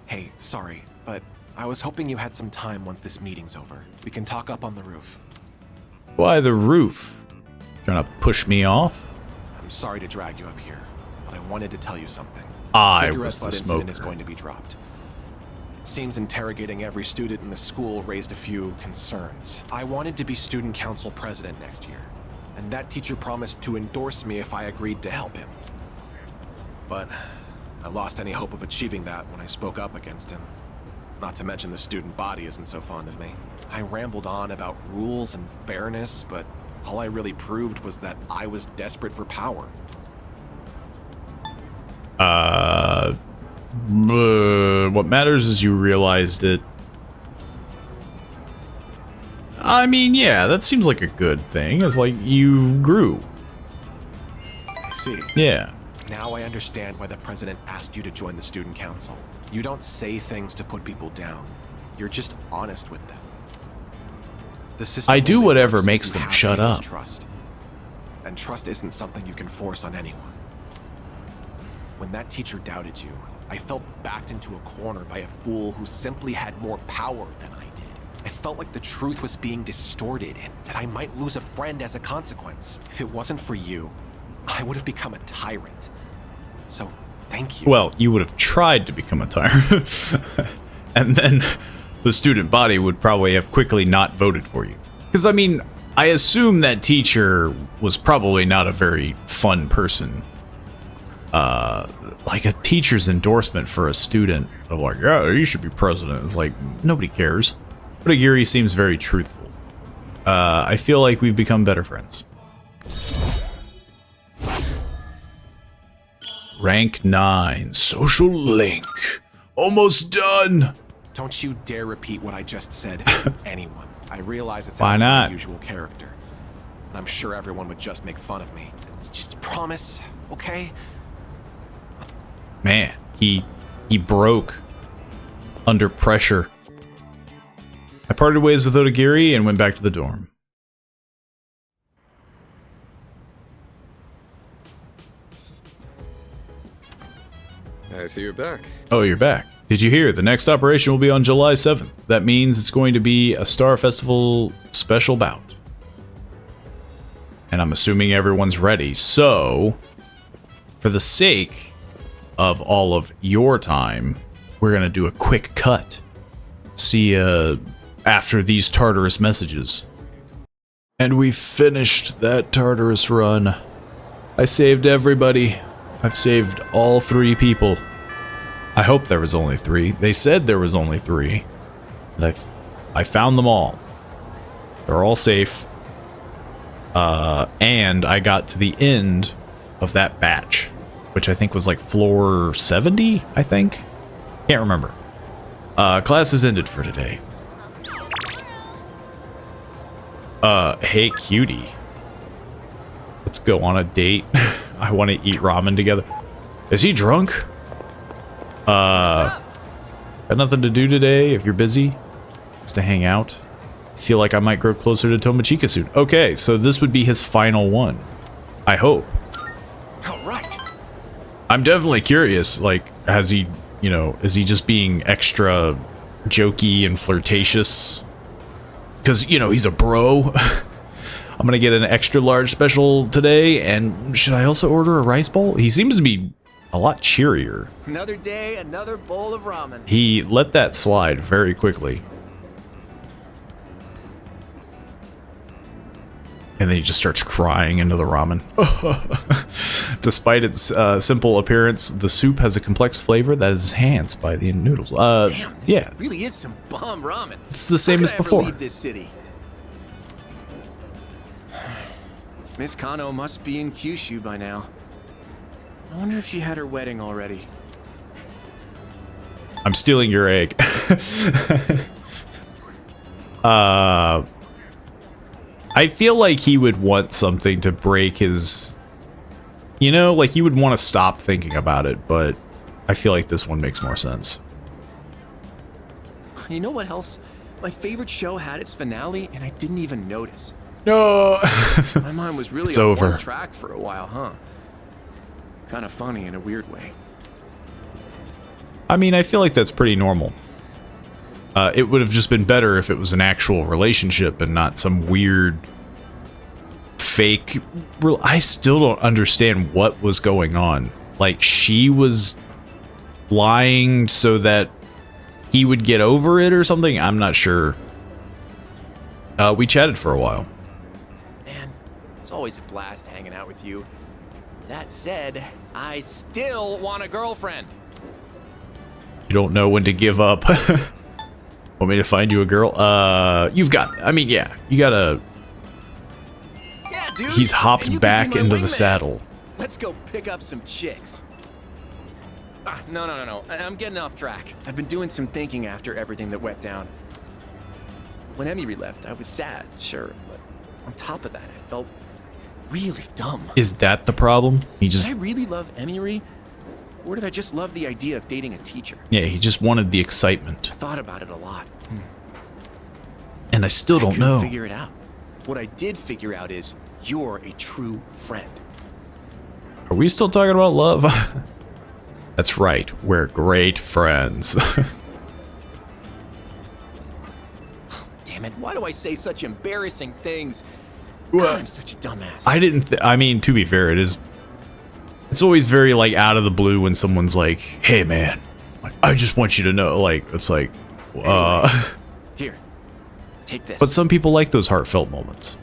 Hey, sorry, but I was hoping you had some time once this meeting's over. We can talk up on the roof. Why the roof? Trying to push me off? I'm sorry to drag you up here, but I wanted to tell you something. I Cigarette was the butt incident is smoker. going to be dropped. It seems interrogating every student in the school raised a few concerns. I wanted to be student council president next year, and that teacher promised to endorse me if I agreed to help him. But I lost any hope of achieving that when I spoke up against him. Not to mention the student body isn't so fond of me. I rambled on about rules and fairness, but all I really proved was that I was desperate for power. What matters is you realized it. I mean, yeah, that seems like a good thing. It's like you grew. I see. Yeah. Now I understand why the president asked you to join the student council. You don't say things to put people down. You're just honest with them. The system I do only whatever works if makes you them have shut people's up. Trust. And trust isn't something you can force on anyone. When that teacher doubted you, I felt backed into a corner by a fool who simply had more power than I did. I felt like the truth was being distorted and that I might lose a friend as a consequence. If it wasn't for you, I would have become a tyrant. So, thank you. Well, you would have tried to become a tyrant. And then the student body would probably have quickly not voted for you. Because, I mean, I assume that teacher was probably not a very fun person. Like a teacher's endorsement for a student of like, yeah, you should be president. It's like, nobody cares. But Aguirre seems very truthful. I feel like we've become better friends. Rank 9, social link. Almost done. Don't you dare repeat what I just said to anyone. I realize it's Why out of not? my usual character. And I'm sure everyone would just make fun of me. Just promise, okay? Man, he broke under pressure. I parted ways with Odagiri and went back to the dorm. I see you're back. Oh, you're back. Did you hear? The next operation will be on July 7th. That means it's going to be a Star Festival special bout. And I'm assuming everyone's ready. So, for the sake of all of your time, we're going to do a quick cut. See you after these Tartarus messages. And we finished that Tartarus run. I saved everybody. I've saved all 3 people. I hope there was only 3. They said there was only 3. And I found them all. They're all safe. And I got to the end of that batch, which I think was like floor 70, I think? Can't remember. Class is ended for today. Hey cutie. Let's go on a date. I want to eat ramen together. Is he drunk? Got nothing to do today if you're busy. It's to hang out. Feel like I might grow closer to Tomochika soon. Okay, so this would be his final one. I hope. All right. I'm definitely curious, like, has he, you know, is he just being extra jokey and flirtatious? Because, you know, he's a bro. I'm gonna get an extra large special today, and should I also order a rice bowl? He seems to be a lot cheerier. Another day, another bowl of ramen. He let that slide very quickly. And then he just starts crying into the ramen. Despite its simple appearance, the soup has a complex flavor that is enhanced by the noodles. Damn, this yeah, really is some bomb ramen. it's the same How as could I ever before. leave this city? Miss Kano must be in Kyushu by now. I wonder if she had her wedding already. I'm stealing your egg. I feel like he would want something to break his... You know, like he would want to stop thinking about it, but I feel like this one makes more sense. You know what else? My favorite show had its finale, and I didn't even notice. No! My mind was really It's on over. one track for a while, huh? Kind of funny in a weird way. I mean, I feel like that's pretty normal. It would have just been better if it was an actual relationship and not some weird fake... I still don't understand what was going on. Like, she was lying so that he would get over it or something? I'm not sure. We chatted for a while. Man, it's always a blast hanging out with you. That said, I still want a girlfriend. You don't know when to give up. Want me to find you a girl? You've got... I mean, yeah. You gotta... Yeah, dude. He's and hopped you can back be my into the wingman. saddle. Let's go pick up some chicks. No. I'm getting off track. I've been doing some thinking after everything that went down. When Emily left, I was sad, sure, but on top of that, I felt really dumb. Is that the problem? He just... Did I really love Emily? Or did I just love the idea of dating a teacher? Yeah, he just wanted the excitement. I thought about it a lot. And I still don't couldn't know. figure it out. What I did figure out is you're a true friend. Are we still talking about love? That's right. We're great friends. damn it, why do I say such embarrassing things? Well, God, I'm such a dumbass. I didn't. I mean, to be fair, it is. It's always very like out of the blue when someone's like, "Hey, man, I just want you to know." Like, it's like, Here, take this. But some people like those heartfelt moments.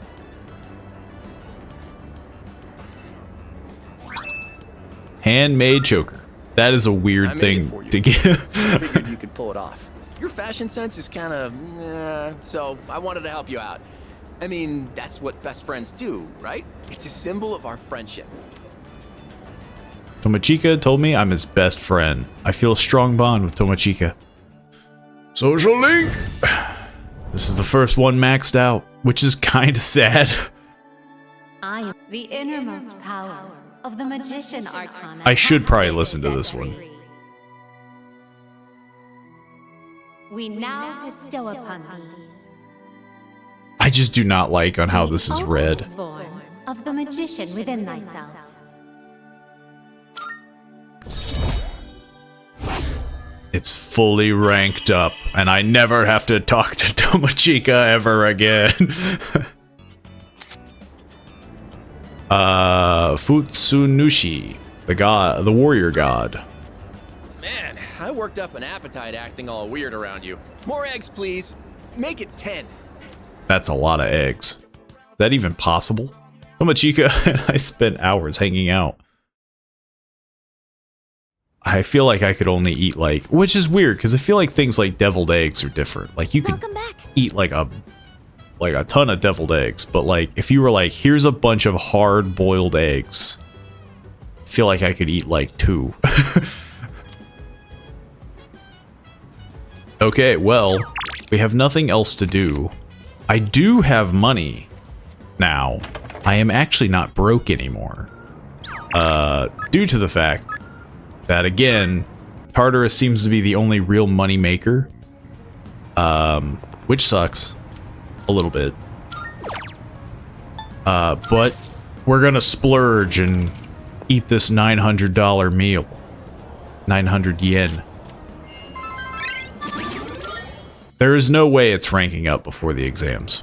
Handmade choker. That is a weird thing to give. I figured you could pull it off. Your fashion sense is kind of, so I wanted to help you out. I mean, that's what best friends do, right? It's a symbol of our friendship. Tomochika told me I'm his best friend. I feel a strong bond with Tomochika. Social link! This is the first one maxed out, which is kind of sad. I am the innermost power of the magician arcana. I should probably listen to this one. We now bestow upon thee I just do not like on how this is read. form of the magician within thyself. It's fully ranked up, and I never have to talk to Tomochika ever again. Futsunushi, the warrior god. Man, I worked up an appetite acting all weird around you. More eggs, please. Make it 10. That's a lot of eggs. Is that even possible? Tomochika and I spent hours hanging out. I feel like I could only eat like, which is weird because I feel like things like deviled eggs are different. Like you could eat like a ton of deviled eggs, but like if you were like, here's a bunch of hard boiled eggs, I feel like I could eat like 2. Okay, well, we have nothing else to do. I do have money now. I am actually not broke anymore. Due to the fact that, again, Tartarus seems to be the only real money maker. Which sucks a little bit. But we're gonna splurge and eat this $900 meal. 900 yen. There is no way it's ranking up before the exams.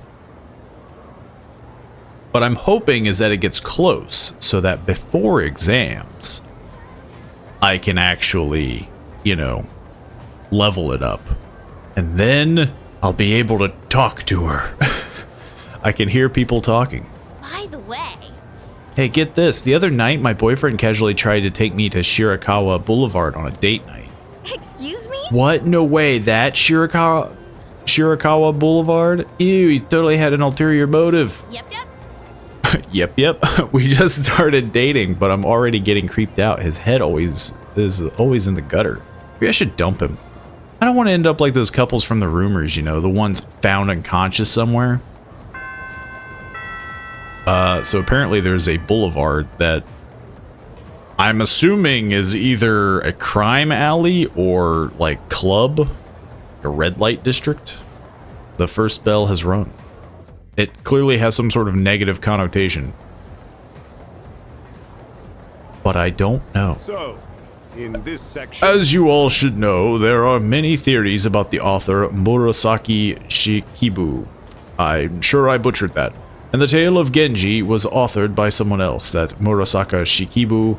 What I'm hoping is that it gets close, so that before exams, I can actually, you know, level it up. And then I'll be able to talk to her. I can hear people talking. By the way, Hey, get this. The other night, my boyfriend casually tried to take me to Shirakawa Boulevard on a date night. excuse me? What? No way. That Shirakawa Boulevard? Ew, he totally had an ulterior motive. Yep. Yep. We just started dating, but I'm already getting creeped out. His head is always in the gutter. Maybe I should dump him. I don't want to end up like those couples from the rumors, you know, the ones found unconscious somewhere. So apparently there's a boulevard that I'm assuming is either a crime alley or like club, a red light district. The first bell has rung. It clearly has some sort of negative connotation. But I don't know. So, in this section... As you all should know, there are many theories about the author Murasaki Shikibu. I'm sure I butchered that. And the tale of Genji was authored by someone else. That Murasaki Shikibu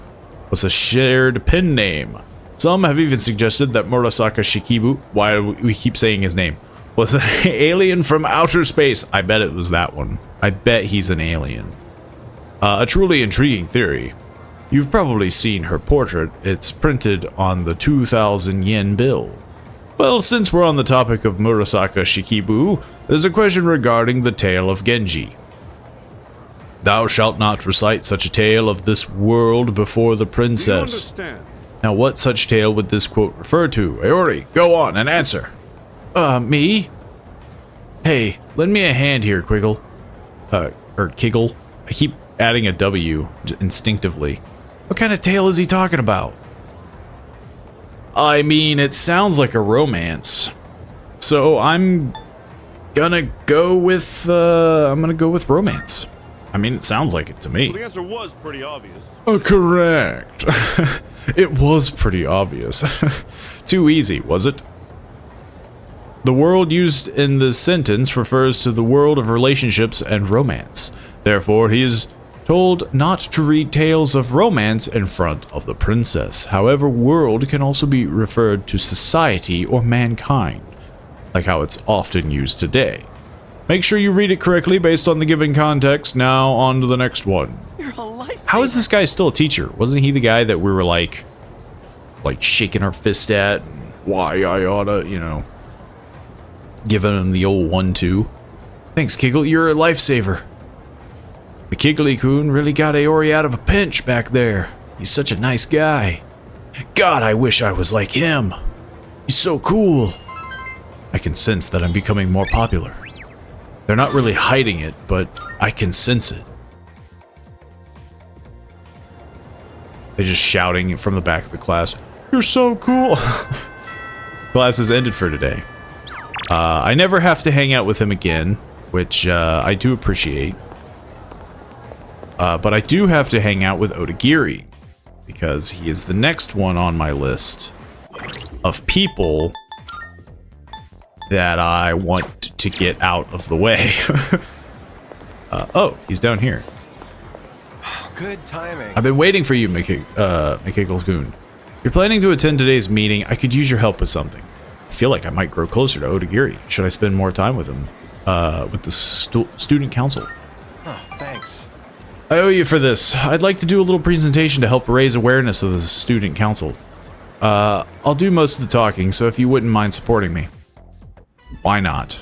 was a shared pen name. Some have even suggested that Murasaki Shikibu, why we keep saying his name, was an alien from outer space. I bet it was that one. I bet he's an alien. A truly intriguing theory. You've probably seen her portrait. It's printed on the 2,000 yen bill. Well, since we're on the topic of Murasaki Shikibu, there's a question regarding the tale of Genji. Thou shalt not recite such a tale of this world before the princess. Do you understand? Now, what such tale would this quote refer to? Aori, go on and answer. Me? Hey, lend me a hand here, Quiggle. Or Kiggle. I keep adding a W instinctively. What kind of tale is he talking about? I mean, it sounds like a romance. So I'm gonna go with romance. I mean, it sounds like it to me. Well, the answer was pretty obvious. Correct. It was pretty obvious. Too easy, was it? The world used in this sentence refers to the world of relationships and romance. Therefore, he is told not to read tales of romance in front of the princess. However, world can also be referred to society or mankind, like how it's often used today. Make sure you read it correctly based on the given context. Now, on to the next one. How is this guy still a teacher? Wasn't he the guy that we were like shaking our fist at? Why I oughta, you know, giving him the old 1-2. Thanks, Kiggle. You're a lifesaver. McKiggly-kun really got Aori out of a pinch back there. He's such a nice guy. God, I wish I was like him. He's so cool. I can sense that I'm becoming more popular. They're not really hiding it, but I can sense it. They're just shouting from the back of the class, "You're so cool." Class has ended for today. I never have to hang out with him again, which I do appreciate. But I do have to hang out with Odagiri, because he is the next one on my list of people that I want to get out of the way. Oh, he's down here. Good timing. I've been waiting for you, McKiggles-kun. You're planning to attend today's meeting. I could use your help with something. I feel like I might grow closer to Odagiri. Should I spend more time with him? With the student council. Oh, thanks. I owe you for this. I'd like to do a little presentation to help raise awareness of the student council. I'll do most of the talking, so if you wouldn't mind supporting me. Why not?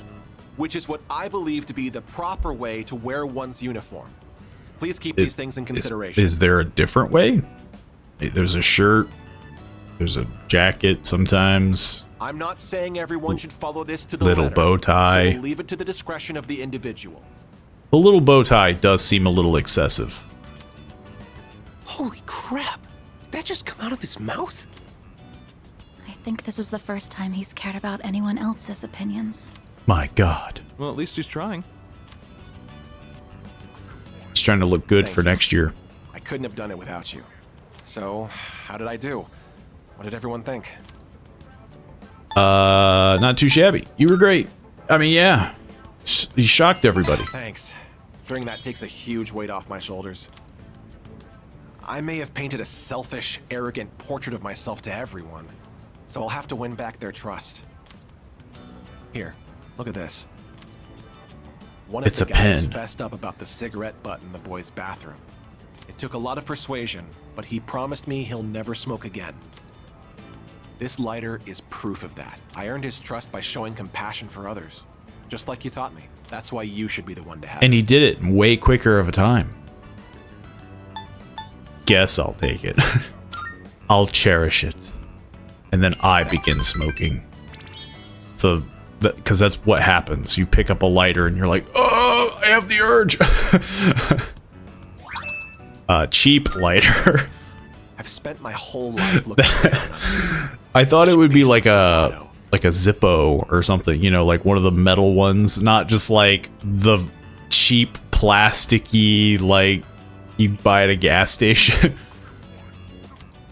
Which is what I believe to be the proper way to wear one's uniform. Please keep these things in consideration. Is there a different way? There's a shirt. There's a jacket sometimes. I'm not saying everyone should follow this to the little letter, bow tie. so we'll leave it to the discretion of the individual. The little bow tie does seem a little excessive. Holy crap! Did that just come out of his mouth? I think this is the first time he's cared about anyone else's opinions. My God. Well, at least he's trying. He's trying to look good for next year. I couldn't have done it without you. So, how did I do? What did everyone think? Not too shabby. You were great. I mean, yeah. You shocked everybody. Thanks. Hearing that takes a huge weight off my shoulders. I may have painted a selfish, arrogant portrait of myself to everyone, so I'll have to win back their trust. Here, look at this. One of the guys fessed up about the cigarette butt in the boys' bathroom. It took a lot of persuasion, but he promised me he'll never smoke again. This lighter is proof of that. I earned his trust by showing compassion for others, just like you taught me. That's why you should be the one to have it. And he did it in way quicker of a time. Guess I'll take it. I'll cherish it. And then I begin smoking. Because that's what happens. You pick up a lighter and you're like, oh, I have the urge. Cheap lighter. I've spent my whole life looking down. I thought it would be like a Zippo or something, you know, like one of the metal ones, not just like the cheap plasticky like you buy at a gas station.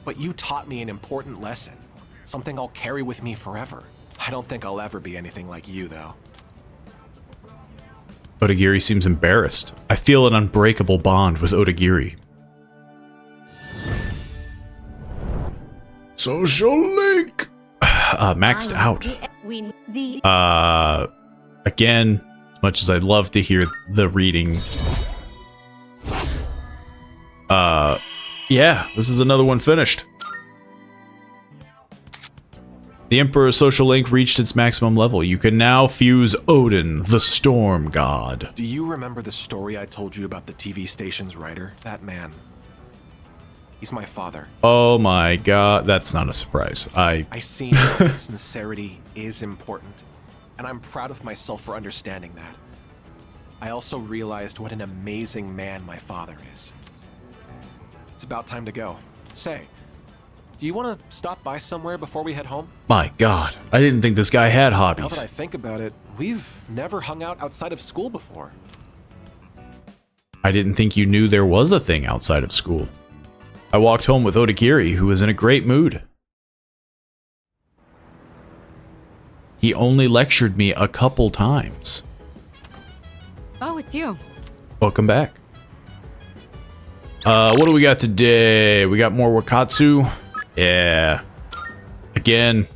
But you taught me an important lesson, something I'll carry with me forever. I don't think I'll ever be anything like you, though. Odagiri seems embarrassed. I feel an unbreakable bond with Odagiri. Social link. Maxed out. Again, as much as I'd love to hear the reading. Yeah, this is another one finished. The Emperor's social link reached its maximum level. You can now fuse Odin, the storm god. Do you remember the story I told you about the TV station's writer? That man. He's my father. Oh my God, that's not a surprise. I see now that sincerity is important, and I'm proud of myself for understanding that. I also realized what an amazing man my father is. It's about time to go. Say, do you want to stop by somewhere before we head home? My God, I didn't think this guy had hobbies. Now that I think about it, we've never hung out outside of school before. I didn't think you knew there was a thing outside of school. I walked home with Odagiri, who was in a great mood. He only lectured me a couple times. Oh, it's you. Welcome back. What do we got today? We got more Wakatsu. Yeah. Again.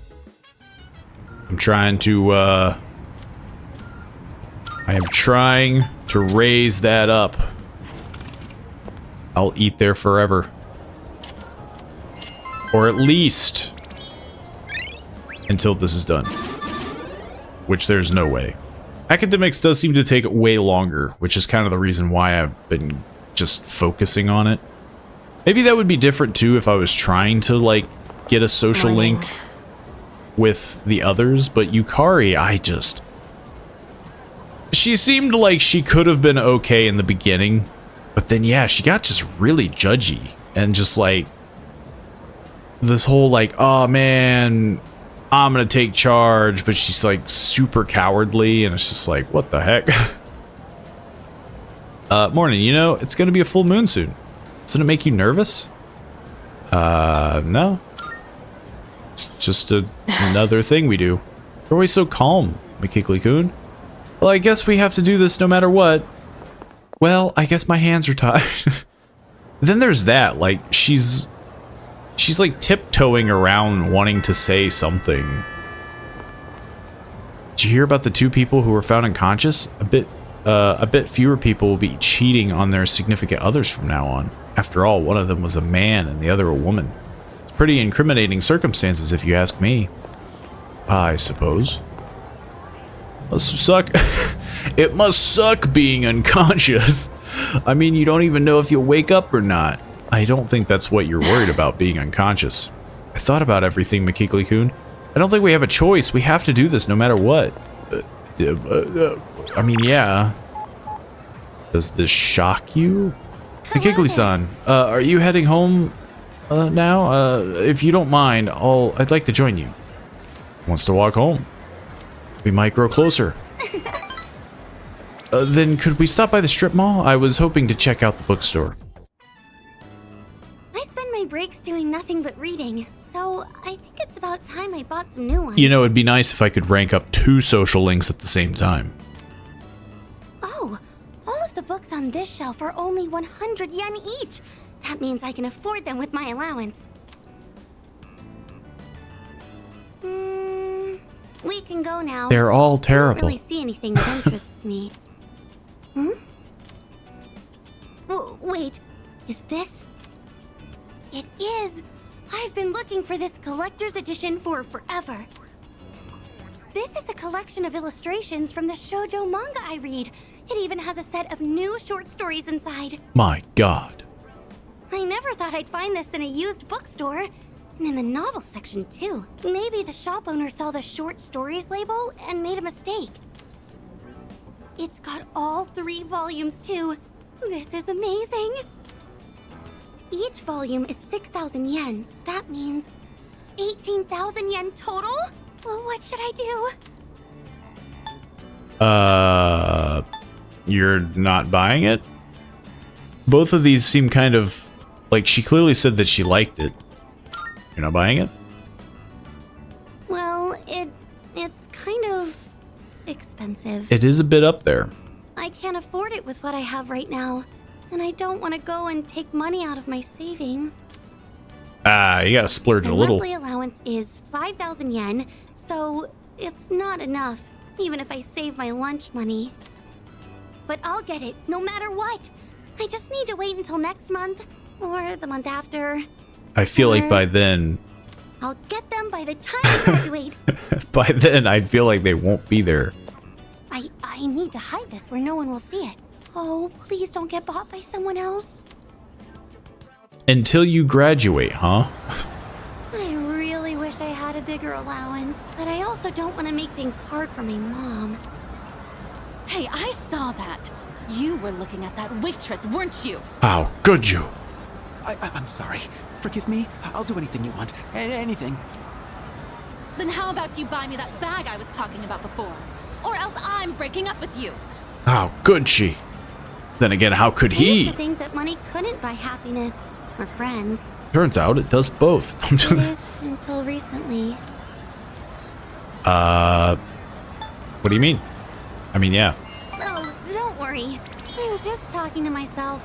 I'm trying to, I am trying to raise that up. I'll eat there forever. Or at least until this is done. Which there's no way. Academics does seem to take way longer, which is kind of the reason why I've been just focusing on it. Maybe that would be different too if I was trying to, like, get a social link with the others, but Yukari, she seemed like she could have been okay in the beginning, but then yeah, she got just really judgy and just like this whole like, oh man, I'm gonna take charge, but she's like super cowardly, and it's just like, what the heck? Morning, you know, it's gonna be a full moon soon. Doesn't it make you nervous? No. It's just another thing we do. You're always so calm, Mikikli-kun. Well, I guess we have to do this no matter what. Well, I guess my hands are tied. Then there's that, like, she's like tiptoeing around wanting to say something. Did you hear about the 2 people who were found unconscious? A bit fewer people will be cheating on their significant others from now on. After all, one of them was a man and the other a woman. It's pretty incriminating circumstances if you ask me. I suppose. Must suck. It must suck being unconscious. I mean, you don't even know if you'll wake up or not. I don't think that's what you're worried about, being unconscious. I thought about everything, Mikikli-kun. I don't think we have a choice. We have to do this no matter what. I mean, yeah. Does this shock you? Mikikli-san, are you heading home now? If you don't mind, I'd like to join you. Wants to walk home. We might grow closer. Then could we stop by the strip mall? I was hoping to check out the bookstore. I spend my breaks doing nothing but reading, so I think it's about time I bought some new ones. You know, it'd be nice if I could rank up 2 social links at the same time. Oh, all of the books on this shelf are only 100 yen each. That means I can afford them with my allowance. We can go now. They're all I terrible. don't really see anything that interests me. Oh, wait, is this? It is! I've been looking for this collector's edition for forever. This is a collection of illustrations from the shoujo manga I read. It even has a set of new short stories inside. My god. I never thought I'd find this in a used bookstore. And in the novel section, too. Maybe the shop owner saw the short stories label and made a mistake. It's got all 3 volumes, too. This is amazing. Each volume is 6,000 yen, so that means 18,000 yen total? Well, what should I do? You're not buying it? Both of these seem kind of... like, she clearly said that she liked it. You're not buying it? Well, it's kind of expensive. It is a bit up there. I can't afford it with what I have right now, and I don't want to go and take money out of my savings. You gotta splurge a little. My monthly allowance is 5,000 yen, so it's not enough, even if I save my lunch money. But I'll get it, no matter what. I just need to wait until next month, or the month after. I feel like by then... I'll get them by the time I graduate. by then, I feel like they won't be there. I need to hide this where no one will see it. Oh, please don't get bought by someone else. Until you graduate, huh? I really wish I had a bigger allowance, but I also don't want to make things hard for my mom. Hey, I saw that. You were looking at that waitress, weren't you? How could you? I'm sorry. Forgive me. I'll do anything you want. Anything. Then how about you buy me that bag I was talking about before? Or else I'm breaking up with you. How could she? Then again, how could I he? used to think that money couldn't buy happiness or friends. Turns out it does both. It is until recently. What do you mean? I mean, yeah. Oh, don't worry. I was just talking to myself.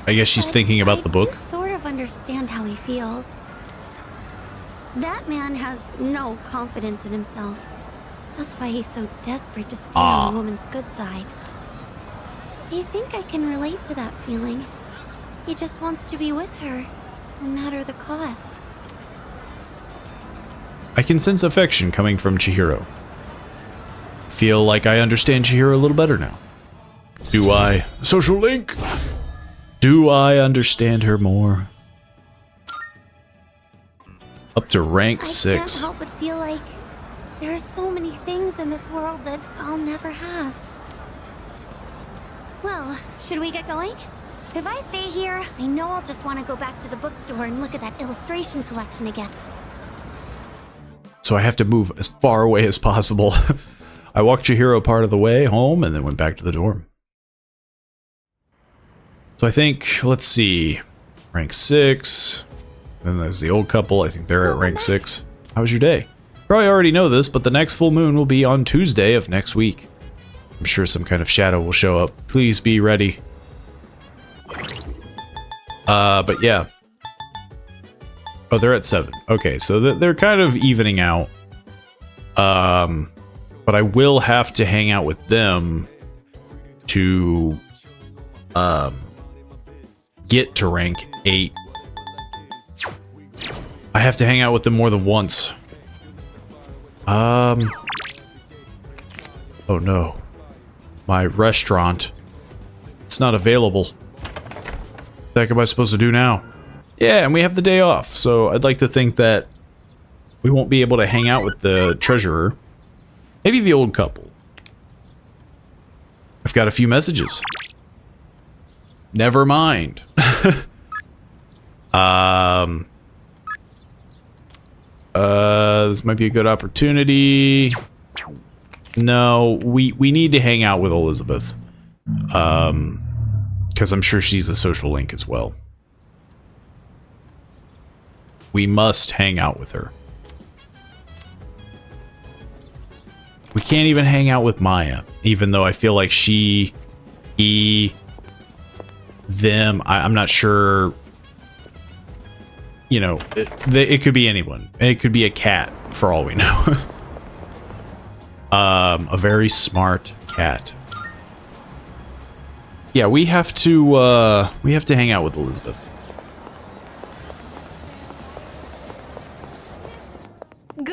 I guess she's thinking about the book. I do sort of understand how he feels. That man has no confidence in himself. That's why he's so desperate to stay on a woman's good side. I think I can relate to that feeling. He just wants to be with her, no matter the cost. I can sense affection coming from Chihiro. Feel like I understand Chihiro a little better now. Do I? Social link! Do I understand her more? Up to rank 6. I can't help but feel like there are so many things in this world that I'll never have. Well, should we get going? If I stay here, I know I'll just want to go back to the bookstore and look at that illustration collection again. So I have to move as far away as possible. I walked Chihiro part of the way home and then went back to the dorm. So I think, let's see, rank 6. Then there's the old couple. I think they're at rank 6. How was your day? Probably already know this, but the next full moon will be on Tuesday of next week. I'm sure some kind of shadow will show up. Please be ready. But yeah. Oh, they're at 7. Okay, so they're kind of evening out. But I will have to hang out with them to get to rank 8. I have to hang out with them more than once. Oh no. My restaurant. It's not available. What the heck am I supposed to do now? Yeah, and we have the day off, so I'd like to think that we won't be able to hang out with the treasurer. Maybe the old couple. I've got a few messages. Never mind. This might be a good opportunity. No, we need to hang out with Elizabeth. Because I'm sure she's a social link as well. We must hang out with her. We can't even hang out with Maya, even though I feel like she, he, them, I'm not sure. You know, it could be anyone. It could be a cat, for all we know. A very smart cat. Yeah, we have to hang out with Elizabeth.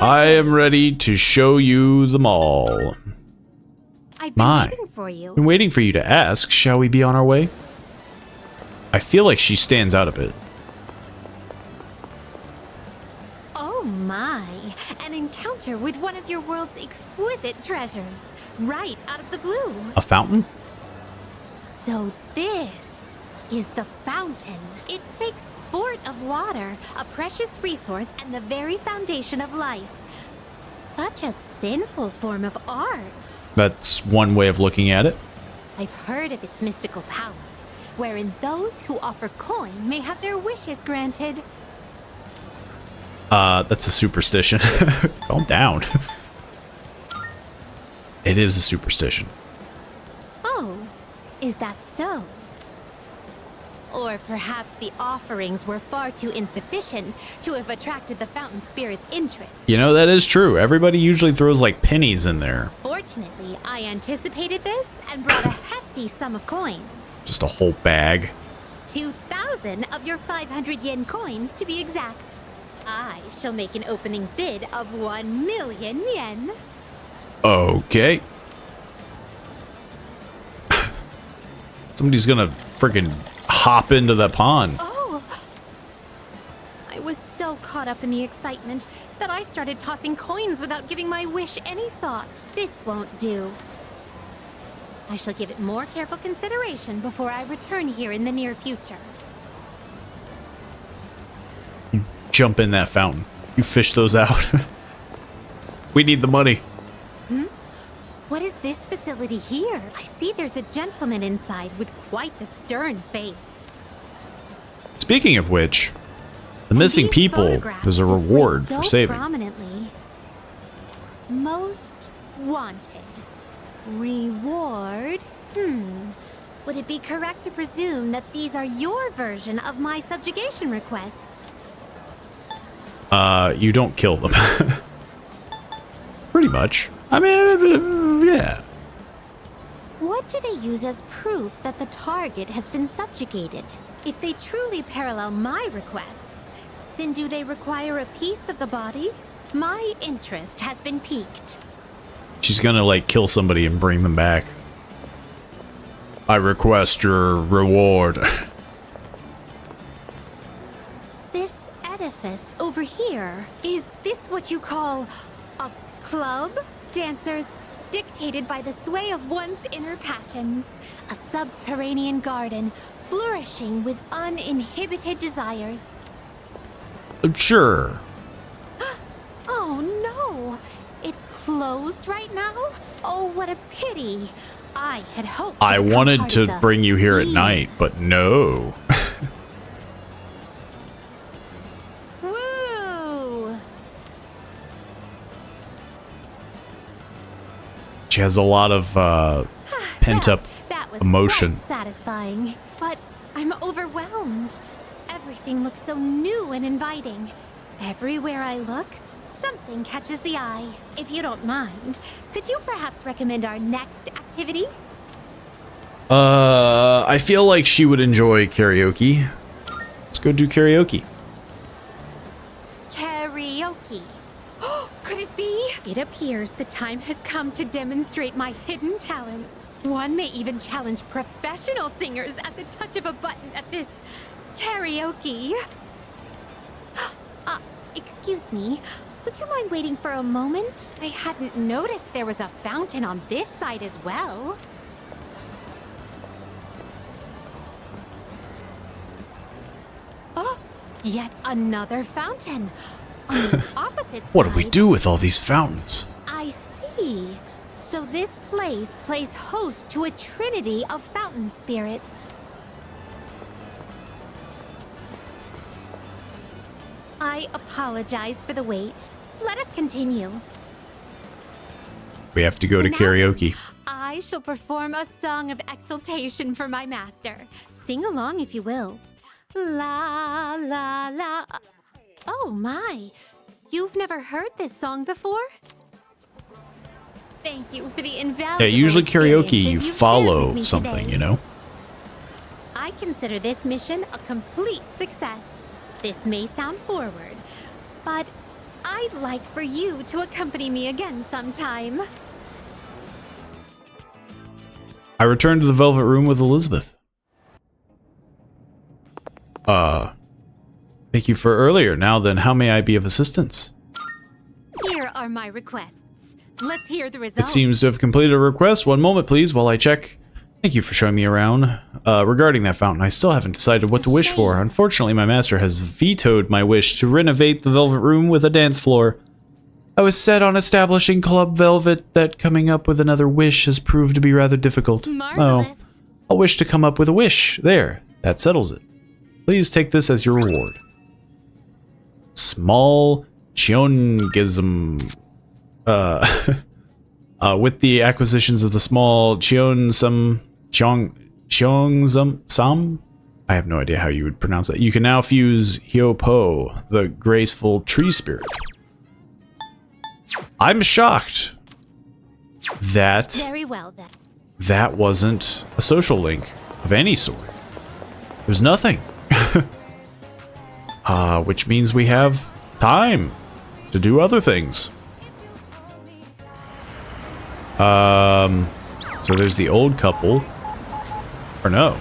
I am ready to show you the mall. I've been waiting for you. Been waiting for you to ask. Shall we be on our way? I feel like she stands out a bit. Oh my, an encounter with one of your world's exquisite treasures, right out of the blue. A fountain? So this is the fountain. It makes sport of water, a precious resource and the very foundation of life. Such a sinful form of art. That's one way of looking at it. I've heard of its mystical powers, wherein those who offer coin may have their wishes granted. That's a superstition. Calm down. It is a superstition. Oh, is that so? Or perhaps the offerings were far too insufficient to have attracted the fountain spirit's interest. You know, that is true. Everybody usually throws like pennies in there. Fortunately, I anticipated this and brought a hefty sum of coins. Just a whole bag. 2,000 of your 500 yen coins to be exact. I shall make an opening bid of 1 million yen. Okay. Somebody's gonna freaking hop into that pond. Oh! I was so caught up in the excitement that I started tossing coins without giving my wish any thought. This won't do. I shall give it more careful consideration before I return here in the near future. Jump in that fountain. You fish those out. We need the money. What is this facility here? I see there's a gentleman inside with quite the stern face. Speaking of which, the missing people is a reward for saving. Prominently. Most wanted. Reward? Would it be correct to presume that these are your version of my subjugation requests? You don't kill them. Pretty much. I mean, yeah. What do they use as proof that the target has been subjugated? If they truly parallel my requests, then do they require a piece of the body? My interest has been piqued. She's gonna, like, kill somebody and bring them back. I request your reward. This edifice over here, is this what you call a club? Dancers dictated by the sway of one's inner passions. A subterranean garden flourishing with uninhibited desires. Sure. Oh no! It's closed right now? Oh, what a pity. I had hoped to I become wanted part to of the bring you here at scene. night, but no. Woo! She has a lot of pent-up That was emotion. quite satisfying, but I'm overwhelmed. Everything looks so new and inviting. Everywhere I look, something catches the eye. If you don't mind, could you perhaps recommend our next activity? I feel like she would enjoy karaoke. Let's go do karaoke. Karaoke. Could it be? It appears the time has come to demonstrate my hidden talents. One may even challenge professional singers at the touch of a button at this karaoke. Excuse me. Would you mind waiting for a moment? I hadn't noticed there was a fountain on this side as well. Oh, yet another fountain. On the opposite side. What do we do with all these fountains? I see. So this place plays host to a trinity of fountain spirits. I apologize for the wait. Let us continue. We have to go to Now, karaoke. I shall perform a song of exultation for my master. Sing along if you will. La la la. Oh my. You've never heard this song before? Thank you for the invaluable Yeah, usually karaoke, you experiences you've shared follow with me something, today. you know? I consider this mission a complete success. This may sound forward, but I'd like for you to accompany me again sometime. I returned to the Velvet Room with Elizabeth. Thank you for earlier. Now then, how may I be of assistance? Here are my requests. Let's hear the It results. seems to have completed a request. One moment, please, while I check. Thank you for showing me around. Regarding that fountain, I still haven't decided what to wish for. Unfortunately, my master has vetoed my wish to renovate the Velvet Room with a dance floor. I was set on establishing Club Velvet. That coming up with another wish has proved to be rather difficult. Marvelous. Oh, I'll wish to come up with a wish. There, that settles it. Please take this as your reward. Small Cheongism. With the acquisitions of the small Cheongzum, I have no idea how you would pronounce that. You can now fuse PaulyPoe, the graceful tree spirit. I'm shocked that Very well then. that wasn't a social link of any sort. There's nothing. Which means we have time to do other things. So there's the old couple. Or no.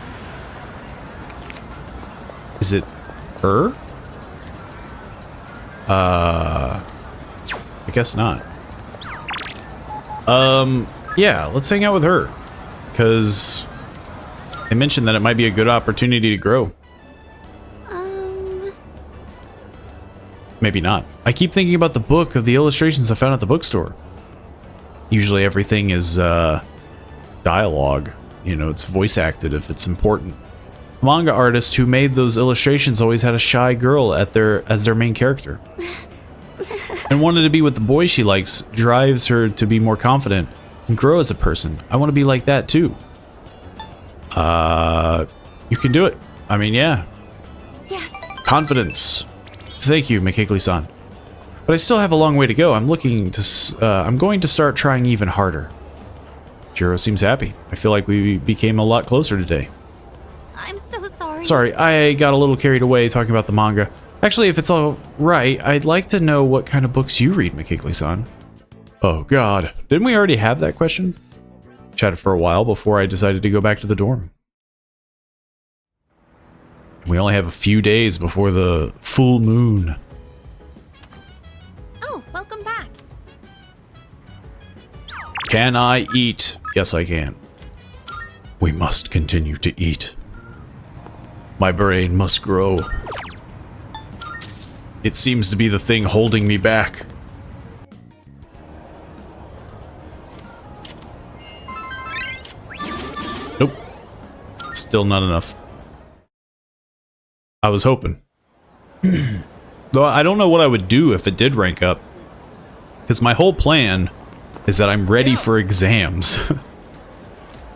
Is it her? I guess not. Yeah, let's hang out with her. Because they mentioned that it might be a good opportunity to grow. Maybe not. I keep thinking about the book of the illustrations I found at the bookstore. Usually everything is dialogue. You know, it's voice acted if it's important. The manga artist who made those illustrations always had a shy girl as their main character. and wanted to be with the boy she likes drives her to be more confident and grow as a person. I want to be like that too. You can do it. I mean, yeah. Yes. Confidence. Thank you, Mikigli-san. But I still have a long way to go. I'm going to start trying even harder. Jiro seems happy. I feel like we became a lot closer today. I'm so sorry. Sorry, I got a little carried away talking about the manga. Actually, if it's all right, I'd like to know what kind of books you read, Mikigli-san. Oh god, didn't we already have that question? Chatted for a while before I decided to go back to the dorm. We only have a few days before the full moon. Oh, welcome back. Can I eat? Yes, I can. We must continue to eat. My brain must grow. It seems to be the thing holding me back. Nope. Still not enough. I was hoping. Though I don't know what I would do if it did rank up. Because my whole plan is that I'm ready for exams.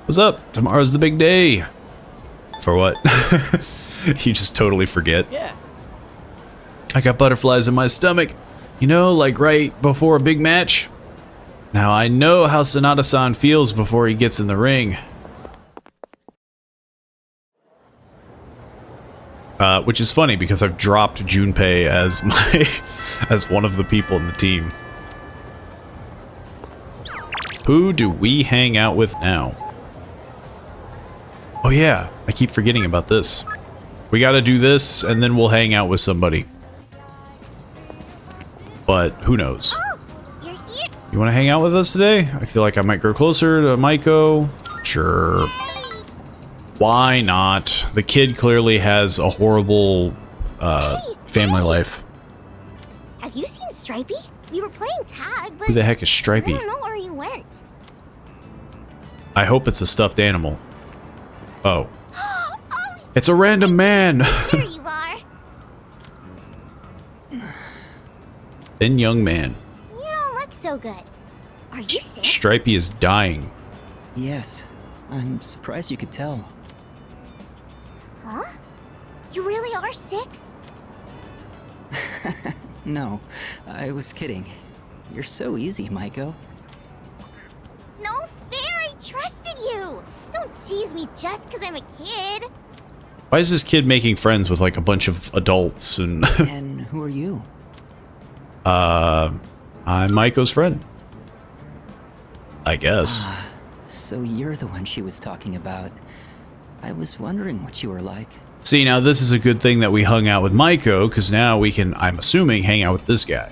What's up? Tomorrow's the big day. For what? You just totally forget. Yeah. I got butterflies in my stomach. You know, like right before a big match. Now I know how Sanada-san feels before he gets in the ring. Which is funny because I've dropped Junpei as as one of the people in the team. Who do we hang out with now? Oh yeah, I keep forgetting about this. We gotta do this and then we'll hang out with somebody. But who knows? You wanna hang out with us today? I feel like I might grow closer to Maiko. Sure. Why not? The kid clearly has a horrible family life. Have you seen Stripey? We were playing tag, but Who the heck is Stripey? I don't know where he went. I hope it's a stuffed animal. Oh. It's a random man! There you are. Thin young man. You don't look so good. Are you sick? Stripey is dying. Yes. I'm surprised you could tell. Huh? You really are sick? No, I was kidding. You're so easy, Maiko. No fair, I trusted you. Don't tease me just because I'm a kid. Why is this kid making friends with like a bunch of adults and... And who are you? I'm Maiko's friend. I guess. So you're the one she was talking about. I was wondering what you were like. See, now this is a good thing that we hung out with Maiko, because now we can, I'm assuming, hang out with this guy.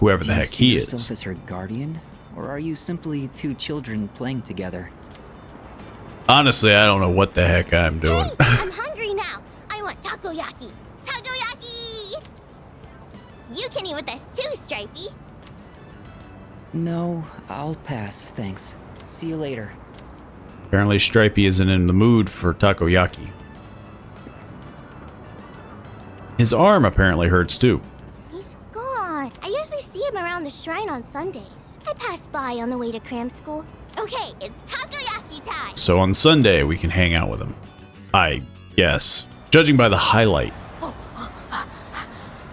Whoever the heck he Do you see yourself is. as her guardian? Or are you simply two children playing together? Honestly, I don't know what the heck I'm doing. Hey, I'm hungry now. I want takoyaki. Takoyaki! You can eat with us too, Stripey. No, I'll pass, thanks. See you later. Apparently Stripey isn't in the mood for takoyaki. His arm apparently hurts too. He's gone. I usually see him around the shrine on Sundays. I pass by on the way to cram school. Okay, it's takoyaki time. So on Sunday we can hang out with him. I guess. Judging by the highlight.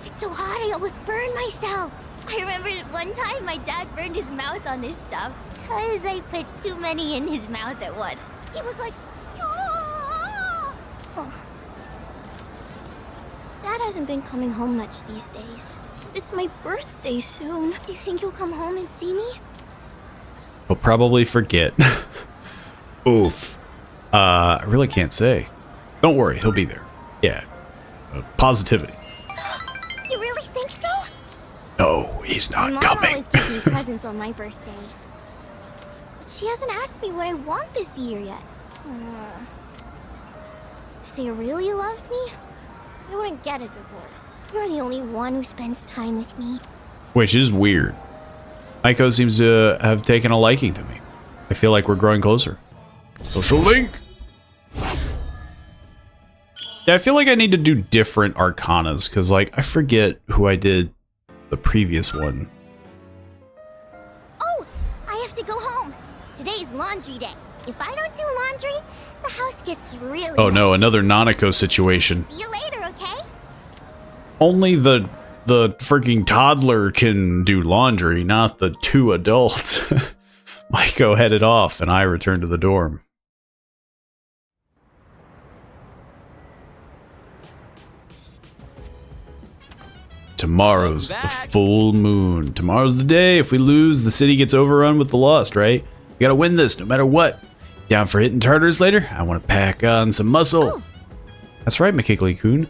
It's so hot I almost burned myself. I remember one time my dad burned his mouth on this stuff because I put too many in his mouth at once. He was like, "Ah!" Oh. Dad hasn't been coming home much these days. It's my birthday soon. Do you think you'll come home and see me? He'll probably forget. Oof. I really can't say. Don't worry, he'll be there. Yeah. Positivity. You really think so? No, he's not Mom coming. always gives me presents on my birthday. But she hasn't asked me what I want this year yet. If they really loved me, I wouldn't get a divorce. You're the only one who spends time with me. Which is weird. Maiko seems to have taken a liking to me. I feel like we're growing closer. Social link! Yeah, I feel like I need to do different arcanas, because, like, I forget who I did the previous one. Oh, I have to go home. Today's laundry day. If I don't do laundry, the house gets really Oh no, messy. another Nanako situation. See you later, okay? Only the freaking toddler can do laundry, not the two adults. Maiko headed off, and I returned to the dorm. Tomorrow's the full moon. Tomorrow's the day. If we lose, the city gets overrun with the lost, right? We gotta win this no matter what. Down for hitting Tartars later? I want to pack on some muscle. That's right, McKigley-kun.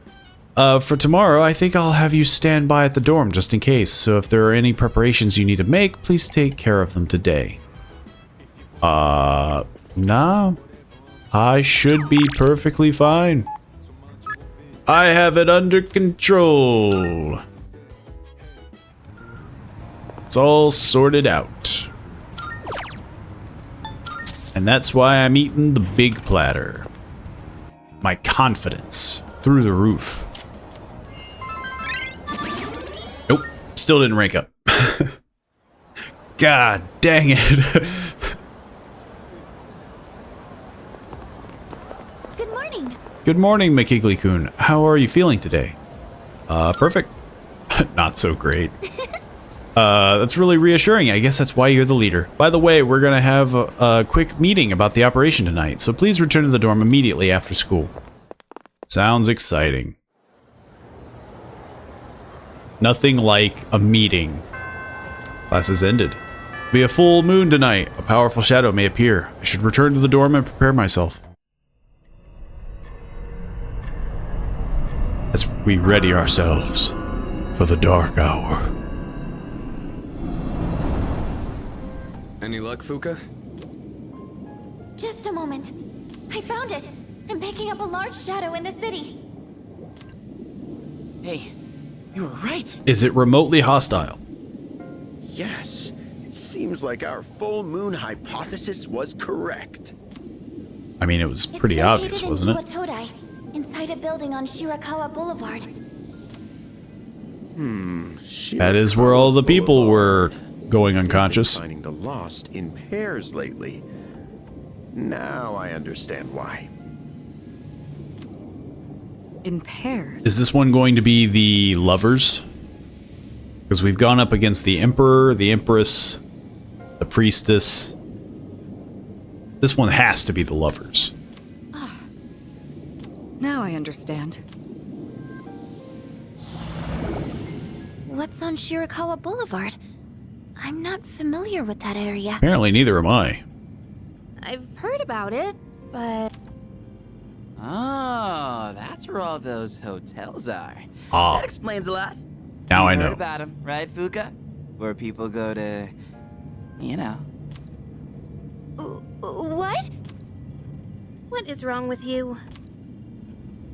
For tomorrow, I think I'll have you stand by at the dorm just in case. So if there are any preparations you need to make, please take care of them today. Nah. I should be perfectly fine. I have it under control. It's all sorted out. And that's why I'm eating the big platter. My confidence through the roof. Nope, still didn't rank up. God dang it. Good morning. Good morning, McKigley-kun. How are you feeling today? Perfect. Not so great. That's really reassuring. I guess that's why you're the leader. By the way, we're gonna have a quick meeting about the operation tonight, so please return to the dorm immediately after school. Sounds exciting. Nothing like a meeting. Class has ended. Be a full moon tonight. A powerful shadow may appear. I should return to the dorm and prepare myself. As we ready ourselves for the dark hour. Any luck, Fuka? Just a moment. I found it. I'm picking up a large shadow in the city. Hey, you were right. Is it remotely hostile? Yes. It seems like our full moon hypothesis was correct. I mean, it was pretty obvious, wasn't it? Todai, inside a building on Shirakawa Boulevard. That is where all the people were going unconscious. Finding the lost in pairs lately. Now I understand why. In pairs? Is this one going to be the lovers? Because we've gone up against the Emperor, the Empress, the Priestess. This one has to be the lovers. Now I understand. What's on Shirakawa Boulevard? I'm not familiar with that area. Apparently neither am I. I've heard about it, but... Oh, that's where all those hotels are. Ah. That explains a lot. Now You I heard know. about them, right, Fuka? Where people go to, you know. What? What is wrong with you?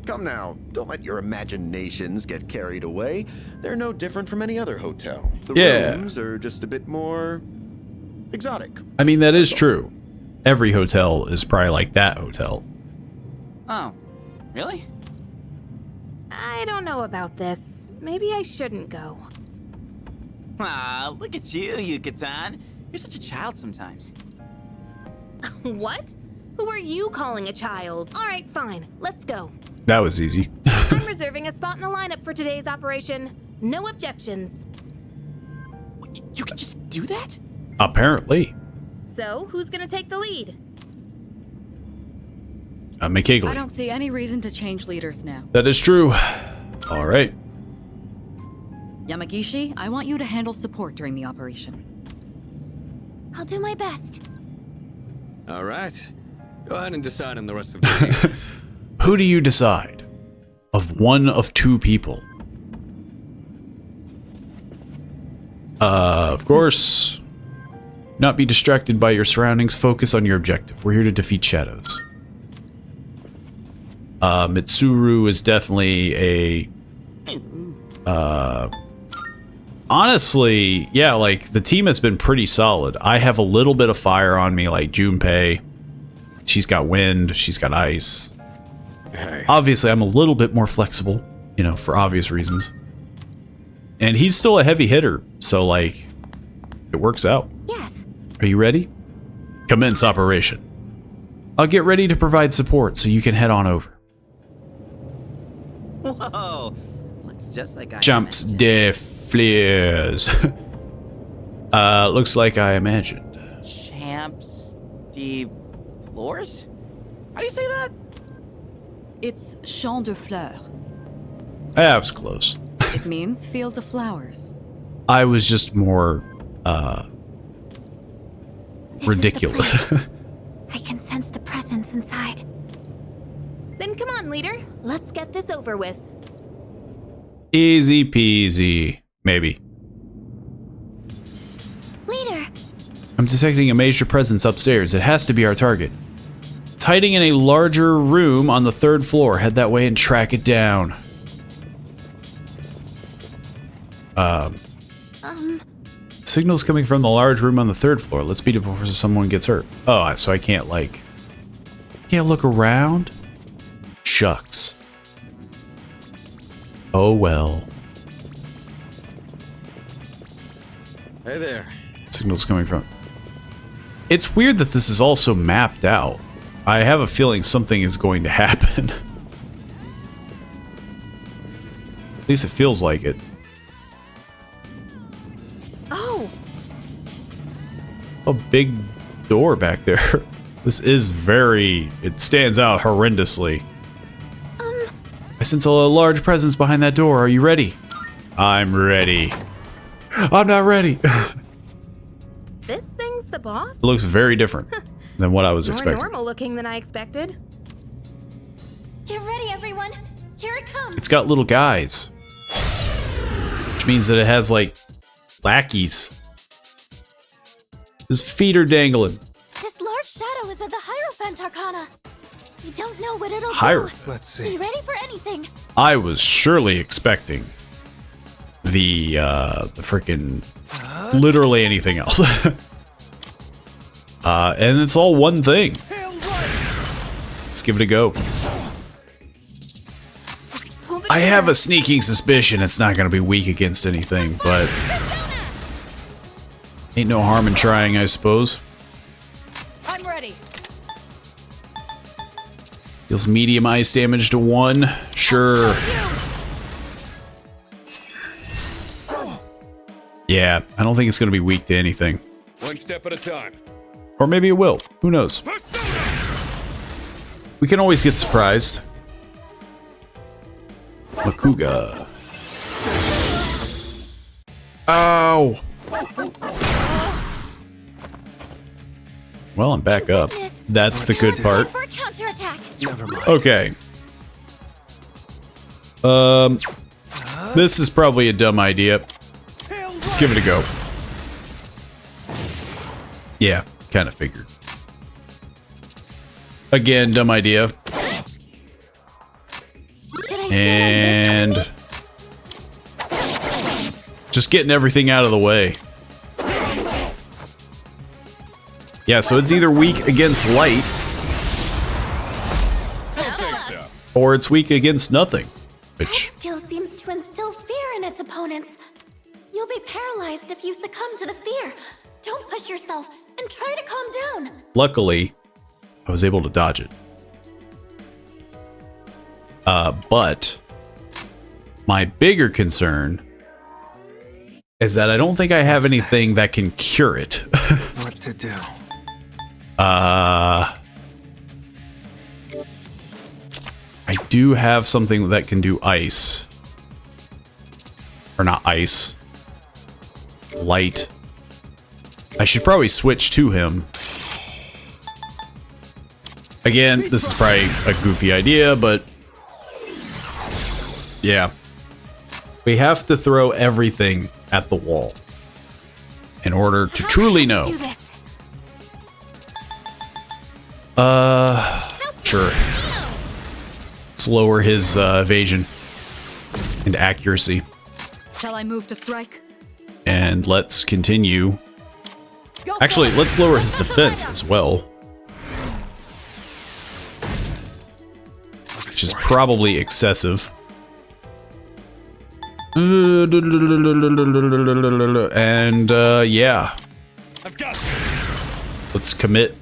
Come now, don't let your imaginations get carried away. They're no different from any other hotel. The Yeah. rooms are just a bit more exotic. I mean, that is true. Every hotel is probably like that hotel. Oh, really? I don't know about this. Maybe I shouldn't go. Ah, look at you, Yucatan. You're such a child sometimes. What? Who are you calling a child? All right, fine. Let's go. That was easy. I'm reserving a spot in the lineup for today's operation. No objections. You could just do that? Apparently. So, who's gonna take the lead? I McKigley. don't see any reason to change leaders now. That is true. All right. Yamagishi, I want you to handle support during the operation. I'll do my best. All right. Go ahead and decide on the rest of the team. Who do you decide? Of one of two people. Of course. Not be distracted by your surroundings. Focus on your objective. We're here to defeat shadows. Mitsuru is definitely a... honestly, yeah, like, the team has been pretty solid. I have a little bit of fire on me, like Junpei. She's got wind, she's got ice. Hey. Obviously, I'm a little bit more flexible, you know, for obvious reasons. And he's still a heavy hitter, so like, it works out. Yes. Are you ready? Commence operation. I'll get ready to provide support so you can head on over. Whoa, looks just like I Jumps de flares. Looks like I imagined. Champs de floors? How do you say that? It's champ de fleurs. I was close. It means field of flowers. I was just more, ridiculous. I can sense the presence inside. Then come on, leader. Let's get this over with. Easy peasy. Maybe. Leader. I'm detecting a major presence upstairs. It has to be our target. It's hiding in a larger room on the 3rd floor. Head that way and track it down. Signals coming from the large room on the 3rd floor. Let's beat it before someone gets hurt. Oh, so I can't, like... Can't look around? Shucks. Oh, well. Hey there. Signals coming from... It's weird that this is also mapped out. I have a feeling something is going to happen. At least it feels like it. Oh! A big door back there. This is very... It stands out horrendously. I sense a large presence behind that door. Are you ready? I'm ready. I'm not ready. This thing's the boss? It looks very different than what I was More expecting. normal looking than I expected. Get ready, everyone. Here it comes. It's got little guys. Which means that it has, like, lackeys. His feet are dangling. This large shadow is of the Hierophant Arcana. We don't know what it'll Hierophant. do. Let's see. Be ready for anything. I was surely expecting the freaking literally anything else. And it's all one thing. Let's give it a go. I have a sneaking suspicion it's not going to be weak against anything, but ain't no harm in trying, I suppose. I'm ready. Deals medium ice damage to 1. Sure. Yeah, I don't think it's going to be weak to anything. One step at a time. Or maybe it will. Who knows? We can always get surprised. Makuga. Ow! Well, I'm back up. That's the good part. For a counterattack. Never mind. Okay. This is probably a dumb idea. Let's give it a go. Yeah, kind of figured. Again, dumb idea. And just getting everything out of the way. Yeah, so it's either weak against light, or it's weak against nothing. Which, Skill seems to instill fear in its opponents. You'll be paralyzed if you succumb to the fear. Don't push yourself and try to calm down. luckily, I was able to dodge it. But my bigger concern is that I don't think I have anything that can cure it. What to do? I do have something that can do ice. Or not ice. Light. I should probably switch to him. Again, this is probably a goofy idea, but yeah. We have to throw everything at the wall in order to truly know. Sure. Let's lower his evasion and accuracy. Shall I move to strike? And let's continue. Actually, let's lower his defense as well. Which is probably excessive. And yeah. I've got Let's commit.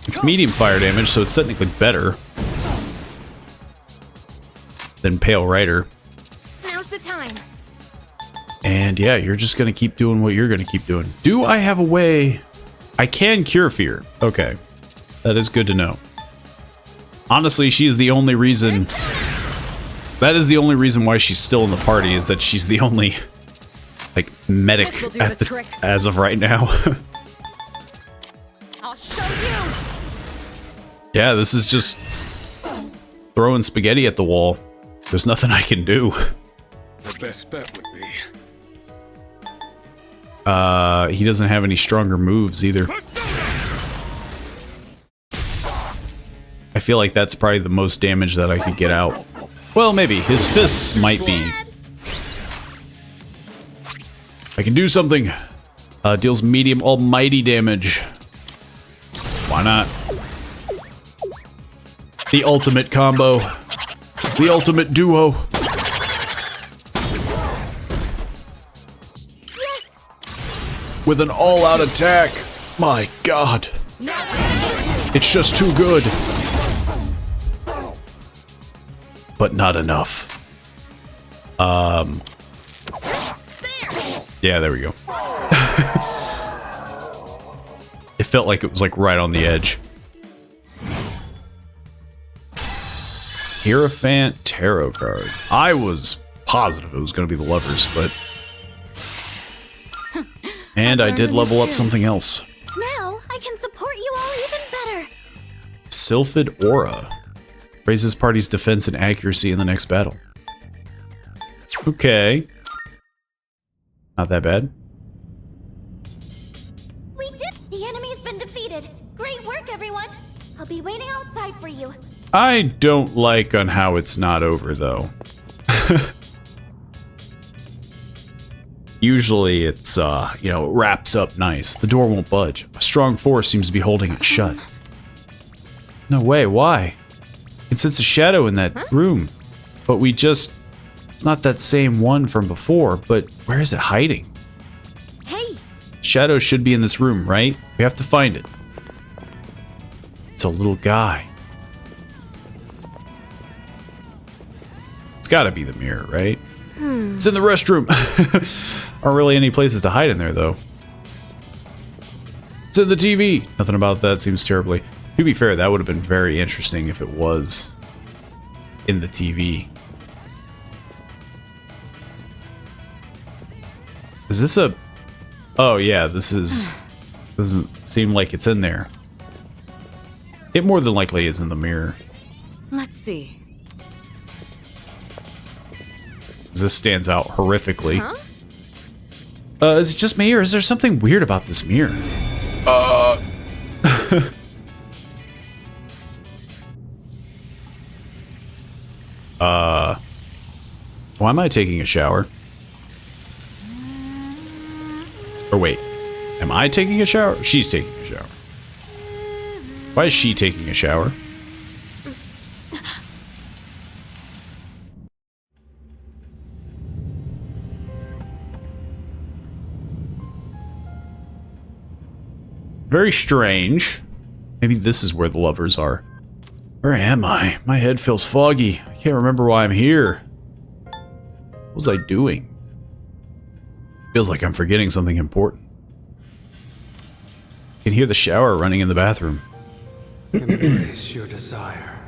It's medium fire damage, so it's technically better than Pale Rider. Now's the time. And yeah, you're just gonna keep doing what you're gonna keep doing. Do I have a way? I can cure fear. Okay. That is good to know. Honestly, she is the only reason... That is the only reason why she's still in the party, is that she's the only, like, medic as of right now. I'll show you. Yeah, this is just throwing spaghetti at the wall. There's nothing I can do. The best bet would be... He doesn't have any stronger moves either. I feel like that's probably the most damage that I could get out. Well, maybe. His fists might be. I can do something. Deals medium almighty damage. Why not? The ultimate combo. The ultimate duo. With an all-out attack. My god. It's just too good. But not enough. Yeah, there we go. It felt like it was like right on the edge. Hierophant Tarot card. I was positive it was going to be the Lovers, but... And I did level up something else. Now I can support you all even better. Sylphid Aura. Raises party's defense and accuracy in the next battle. Okay. Not that bad. We did. The enemy's been defeated. Great work, everyone. I'll be waiting outside for you. I don't like on how it's not over, though. Usually it's, you know, it wraps up nice. The door won't budge. A strong force seems to be holding it shut. No way, why? It sits a shadow in that room. But we just... It's not that same one from before, but where is it hiding? Hey! Shadow should be in this room, right? We have to find it. It's a little guy. It's gotta be the mirror, right? It's in the restroom. Aren't really any places to hide in there, though. It's in the TV. Nothing about that seems terribly... To be fair, that would have been very interesting if it was in the TV. Is this a... Oh, yeah, this is... Doesn't seem like it's in there. It more than likely is in the mirror. Let's see. This stands out horrifically. Is it just me, or is there something weird about this mirror? Why am I taking a shower? Or wait, am I taking a shower? She's taking a shower. Why is she taking a shower? Very strange. Maybe this is where the Lovers are. Where am I? My head feels foggy. I can't remember why I'm here. What was I doing? Feels like I'm forgetting something important. I can hear the shower running in the bathroom. Embrace your desire.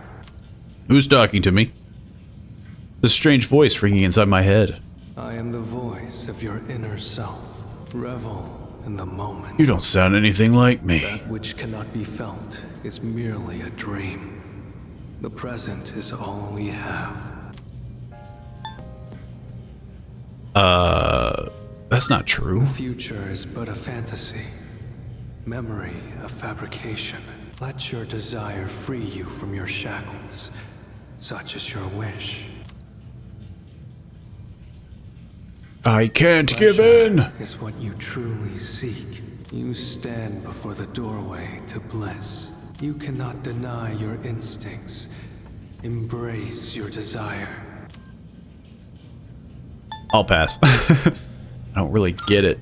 Who's talking to me? This strange voice ringing inside my head. I am the voice of your inner self. Revel in the moment. You don't sound anything like me. That which cannot be felt is merely a dream. The present is all we have. That's not true. The future is but a fantasy. Memory a fabrication. Let your desire free you from your shackles. Such is your wish. I can't give in! Is what you truly seek. You stand before the doorway to bliss. You cannot deny your instincts. Embrace your desire. I'll pass. I don't really get it.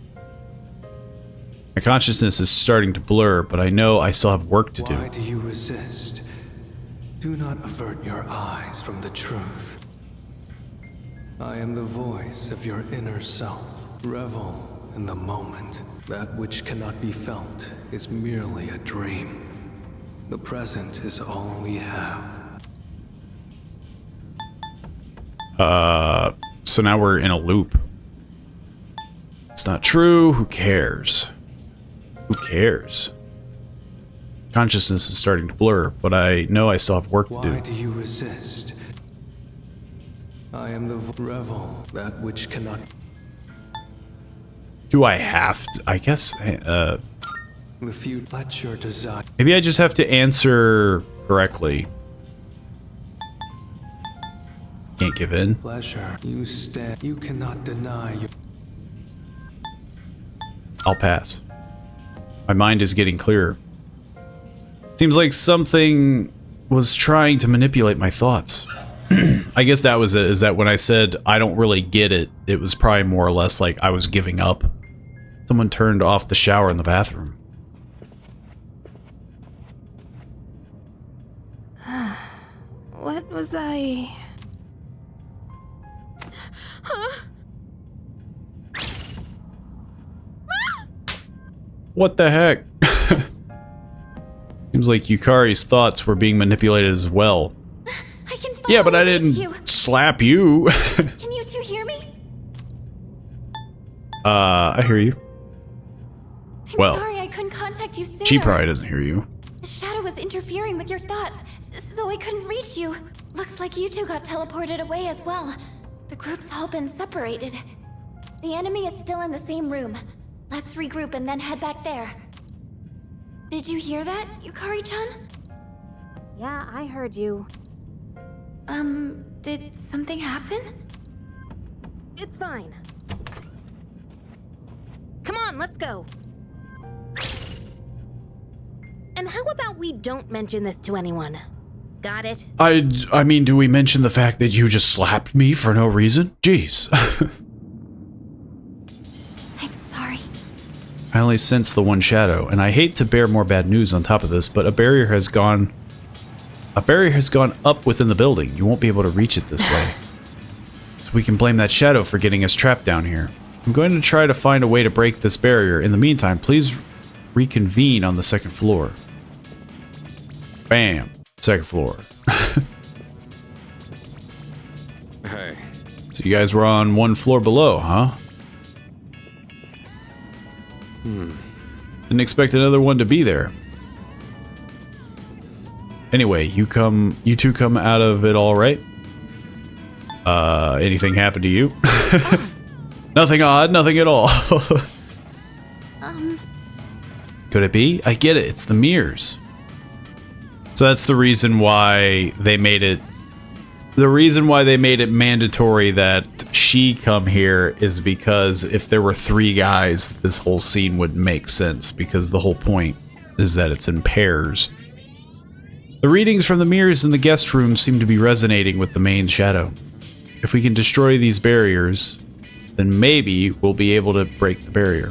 My consciousness is starting to blur, but I know I still have work to do. Why do you resist? Do not avert your eyes from the truth. I am the voice of your inner self. Revel in the moment. That which cannot be felt is merely a dream. The present is all we have. So now we're in a loop. It's not true. Who cares? Who cares? Consciousness is starting to blur, but I know I still have work to do. Why do you resist? I am the revel, that which cannot. Do I have to? I guess, If you let your desire. maybe I just have to answer correctly. Can't give in. Pleasure. You stand. You cannot deny your. I'll pass. My mind is getting clearer. Seems like something was trying to manipulate my thoughts. I guess that was it, is that when I said I don't really get it, it was probably more or less like I was giving up. Someone turned off the shower in the bathroom. What was I... Huh? What the heck? Seems like Yukari's thoughts were being manipulated as well. Yeah, but I didn't slap you. Can you two hear me? I hear you. I'm sorry I couldn't contact you sooner. She probably doesn't hear you. The shadow was interfering with your thoughts, so I couldn't reach you. Looks like you two got teleported away as well. The group's all been separated. The enemy is still in the same room. Let's regroup and then head back there. Did you hear that, Yukari-chan? Yeah, I heard you. Did something happen? It's fine. Come on, let's go. And how about we don't mention this to anyone? Got it? I mean, do we mention the fact that you just slapped me for no reason? Jeez. I'm sorry. I only sense the one shadow, and I hate to bear more bad news on top of this, but a barrier has gone up within the building. You won't be able to reach it this way. So we can blame that shadow for getting us trapped down here. I'm going to try to find a way to break this barrier. In the meantime, please reconvene on the second floor. Bam. Second floor. Hey. So you guys were on one floor below, huh? Didn't expect another one to be there. Anyway, you two come out of it all right? Anything happened to you? Nothing odd, nothing at all. Could it be? I get it, it's the mirrors. So that's the reason why they made it... The reason why they made it mandatory that she come here is because if there were 3 guys, this whole scene wouldn't make sense, because the whole point is that it's in pairs. The readings from the mirrors in the guest room seem to be resonating with the main shadow. If we can destroy these barriers, then maybe we'll be able to break the barrier.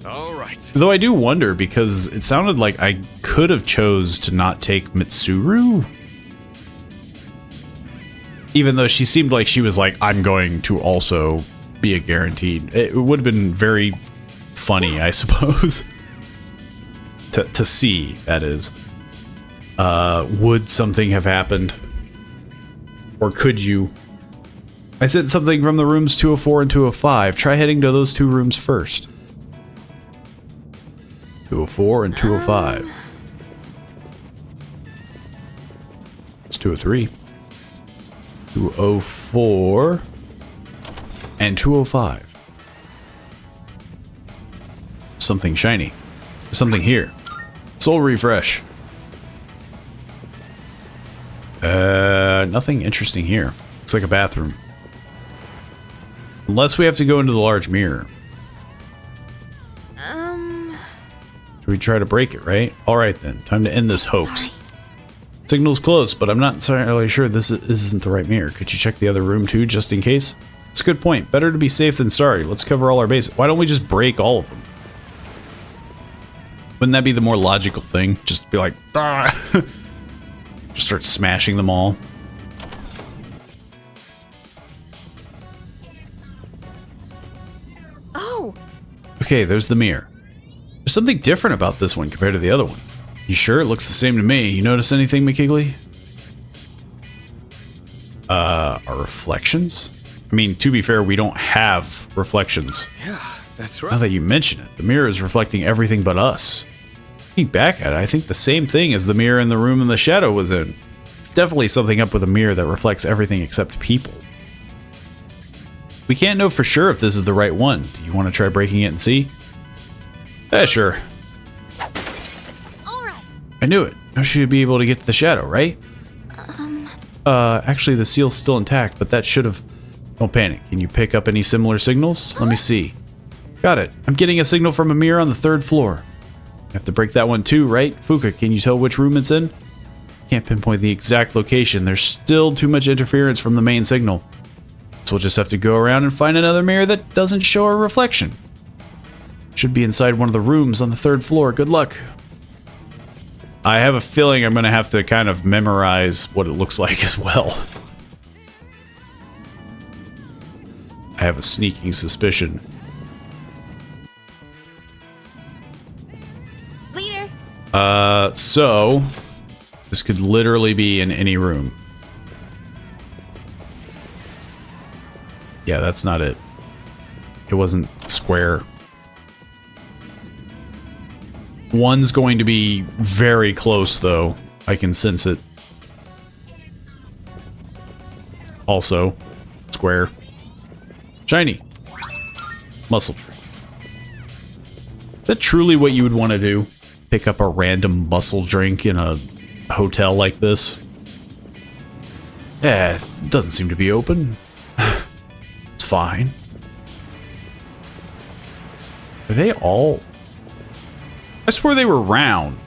All right. Though I do wonder, because it sounded like I could have chose to not take Mitsuru. Even though she seemed like she was like, I'm going to also be a guaranteed. It would have been very funny, I suppose. to see, that is. Would something have happened? Or could you? I said something from the rooms 204 and 205. Try heading to those 2 rooms first. 204 and 205. It's 203. 204 and 205. Something shiny. Something here. Soul refresh. Nothing interesting here. Looks like a bathroom. Unless we have to go into the large mirror. Should we try to break it, right? Alright then, time to end this hoax. Signal's close, but I'm not entirely sure this isn't the right mirror. Could you check the other room too, just in case? It's a good point. Better to be safe than sorry. Let's cover all our bases. Why don't we just break all of them? Wouldn't that be the more logical thing? Just be like, ah! Just start smashing them all. Oh! Okay, there's the mirror. There's something different about this one compared to the other one. You sure? It looks the same to me. You notice anything, McKigley? Our reflections? I mean, to be fair, we don't have reflections. Yeah, that's Now right. that you mention it, the mirror is reflecting everything but us. Looking back at it, I think the same thing as the mirror in the room in the shadow was in. It's definitely something up with a mirror that reflects everything except people. We can't know for sure if this is the right one. Do you want to try breaking it and see? Sure. I knew it. Now she'd be able to get to the shadow, right? Actually the seal's still intact, but that should have... Don't panic. Can you pick up any similar signals? Let me see. Got it. I'm getting a signal from a mirror on the 3rd floor. You have to break that one too, right? Fuka, can you tell which room it's in? Can't pinpoint the exact location. There's still too much interference from the main signal. So we'll just have to go around and find another mirror that doesn't show a reflection. Should be inside one of the rooms on the 3rd floor. Good luck. I have a feeling I'm going to have to kind of memorize what it looks like as well. I have a sneaking suspicion. Leader. So this could literally be in any room. Yeah, that's not it. It wasn't square. One's going to be very close, though. I can sense it. Also, square. Shiny. Muscle drink. Is that truly what you would want to do? Pick up a random muscle drink in a hotel like this? Eh, it doesn't seem to be open. It's fine. Are they all... I swear they were round.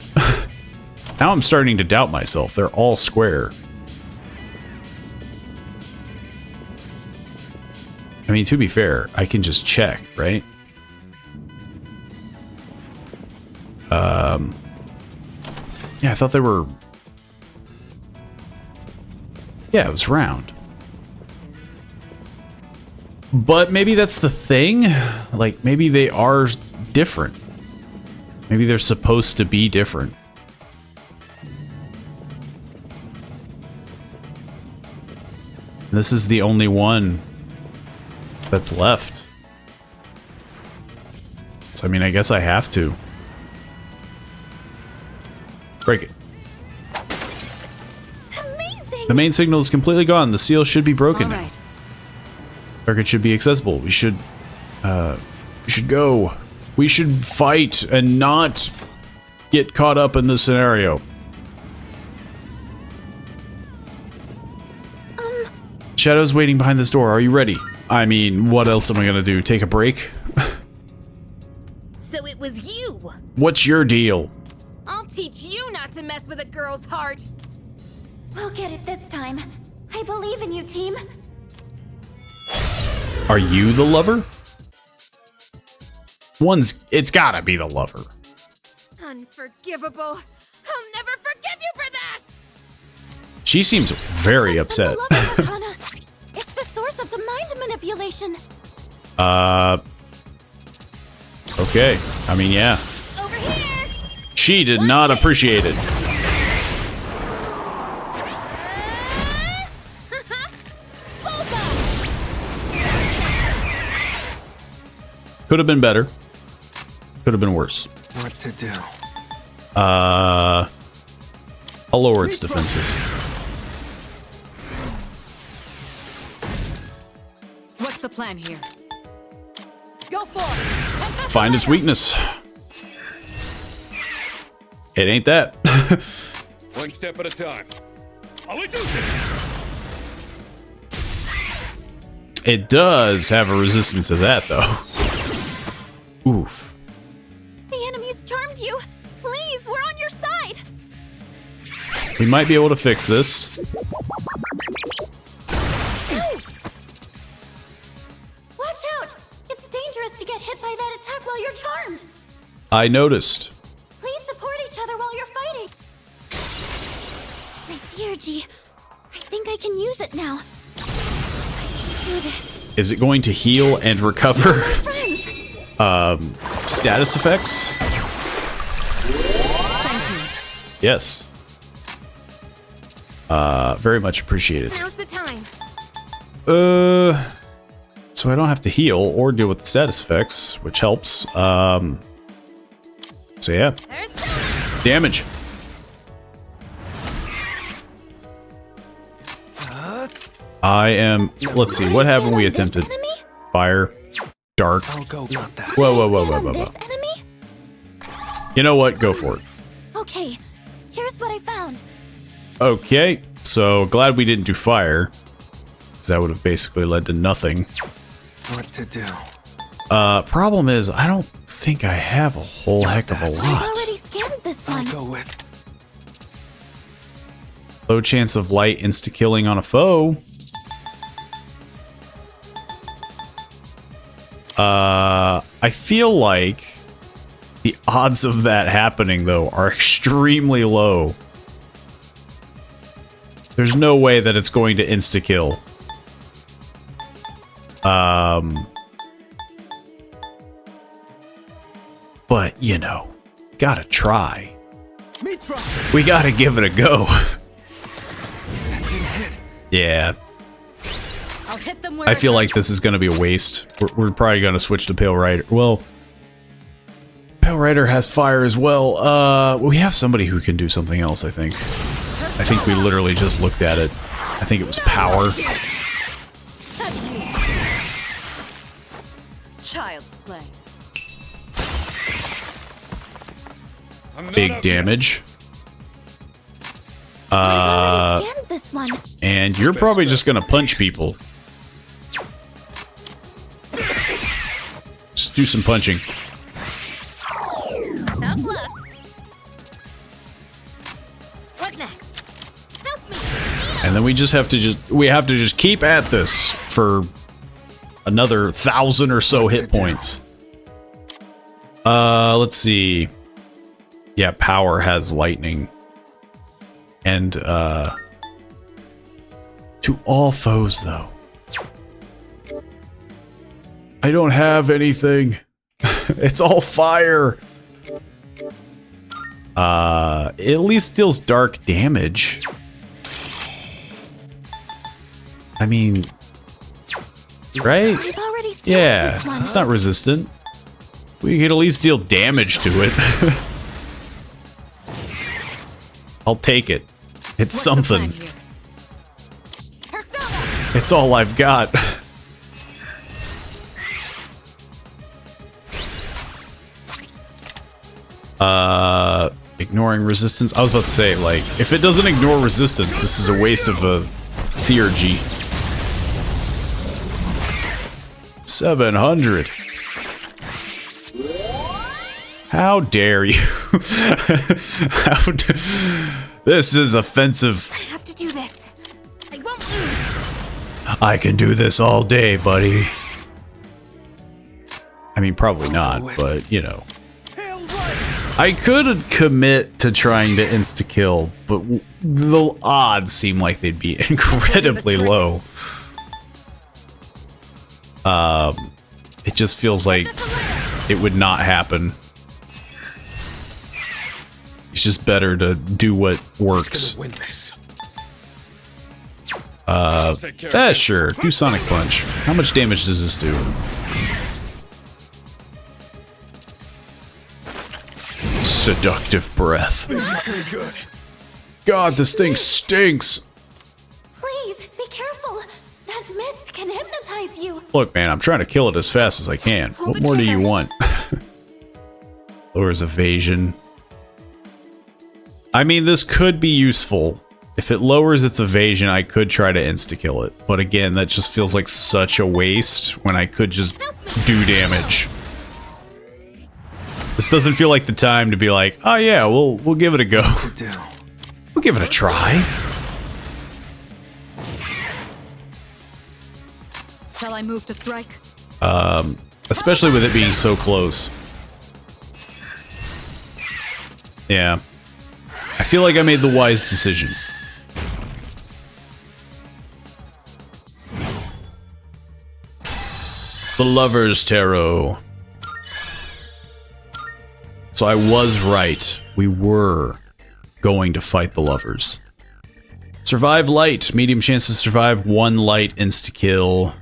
Now I'm starting to doubt myself. They're all square. I mean, to be fair, I can just check, right? Yeah, I thought they were... Yeah, it was round. But maybe that's the thing? Like, maybe they are different. Maybe they're supposed to be different. This is the only one that's left. So, I mean, I guess I have to. Break it. Amazing! The main signal is completely gone. The seal should be broken now. Alright. Target should be accessible. We should go. We should fight and not get caught up in this scenario. Shadow's waiting behind this door. Are you ready? I mean, what else am I gonna do? Take a break? So it was you! What's your deal? I'll teach you not to mess with a girl's heart! We'll get it this time. I believe in you, team. Are you the lover? It's gotta be the lover. Unforgivable! I'll never forgive you for that! She seems very upset. It's the source of the mind manipulation. Okay. I mean, yeah. Over here. She did not appreciate it. Could have been better. Could have been worse. What to do? I'll lower its defenses. What's the plan here? Go for it! Find its weakness. It ain't that. One step at a time. I'll do this. It does have a resistance to that, though. Oof. The enemy's charmed you. Please, we're on your side. We might be able to fix this. Watch out! It's dangerous to get hit by that attack while you're charmed. I noticed. Please support each other while you're fighting. My theurgy. I think I can use it now. I can do this. Is it going to heal and recover? Friends. Status effects? Yes. Very much appreciated. Now's the time. So I don't have to heal or deal with the status effects, which helps. So yeah. Damage. I am. Let's see. What happened? We attempted fire, dark. Whoa, whoa, whoa, whoa, whoa, whoa. You know what? Go for it. Okay, here's what I found. Okay. So glad we didn't do fire, because that would have basically led to nothing. What to do? Problem is, I don't think I have a whole heck of a I've lot. already scanned this one. Go with. Low chance of light insta-killing on a foe. I feel like the odds of that happening, though, are extremely low. There's no way that it's going to insta-kill. But, you know, gotta try. We gotta give it a go. Yeah. I'll hit them where I feel like this is gonna be a waste. We're probably gonna switch to Pale Rider. Well, Pale Rider has fire as well. We have somebody who can do something else, I think. I think we literally just looked at it. I think it was power. Child's play. Big damage. Scanned this one. And you're probably just gonna punch people. Just do some punching. Tough luck. What next? Help me. And then we have to just keep at this for another 1,000 or so hit points. Let's see. Yeah, power has lightning. And to all foes though. I don't have anything. It's all fire. It at least deals dark damage. I mean, right? Yeah, it's not resistant. We could at least deal damage to it. I'll take it. It's something. It's all I've got. Ignoring resistance. I was about to say, like, if it doesn't ignore resistance, this is a waste of a theurgy. 700. How dare you? This is offensive. I have to do this. I won't lose. I can do this all day, buddy. I mean, probably not, but, you know. I could commit to trying to insta-kill, but the odds seem like they'd be incredibly low. It just feels like it would not happen. It's just better to do what works. Sure. Do Sonic Punch. How much damage does this do? Seductive breath. God, this thing stinks. Please, be careful. That mist can hypnotize you. Look, man, I'm trying to kill it as fast as I can. What more do you want? Lowers evasion. I mean, this could be useful. If it lowers its evasion, I could try to insta-kill it. But again, that just feels like such a waste when I could just do damage. This doesn't feel like the time to be like, oh yeah, we'll give it a go. We'll give it a try. Shall I move to strike? Especially with it being so close. Yeah. I feel like I made the wise decision. The Lover's Tarot. So I was right. We were going to fight the lovers. Survive light. Medium chance to survive 1 light insta-kill.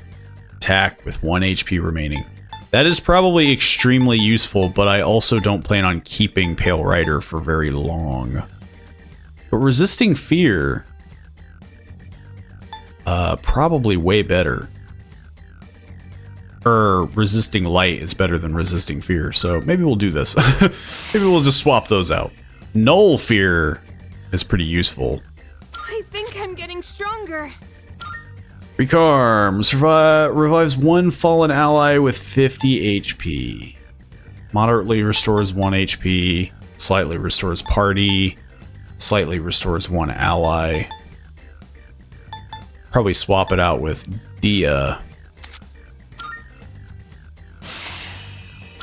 Attack with 1 HP remaining. That is probably extremely useful, but I also don't plan on keeping Pale Rider for very long. But resisting fear... probably way better. Resisting light is better than resisting fear, so maybe we'll do this. Maybe we'll just swap those out. Null fear is pretty useful. I think I'm getting stronger. Recarm revives 1 fallen ally with 50 HP. Moderately restores 1 HP. Slightly restores party. Slightly restores 1 ally. Probably swap it out with Dia.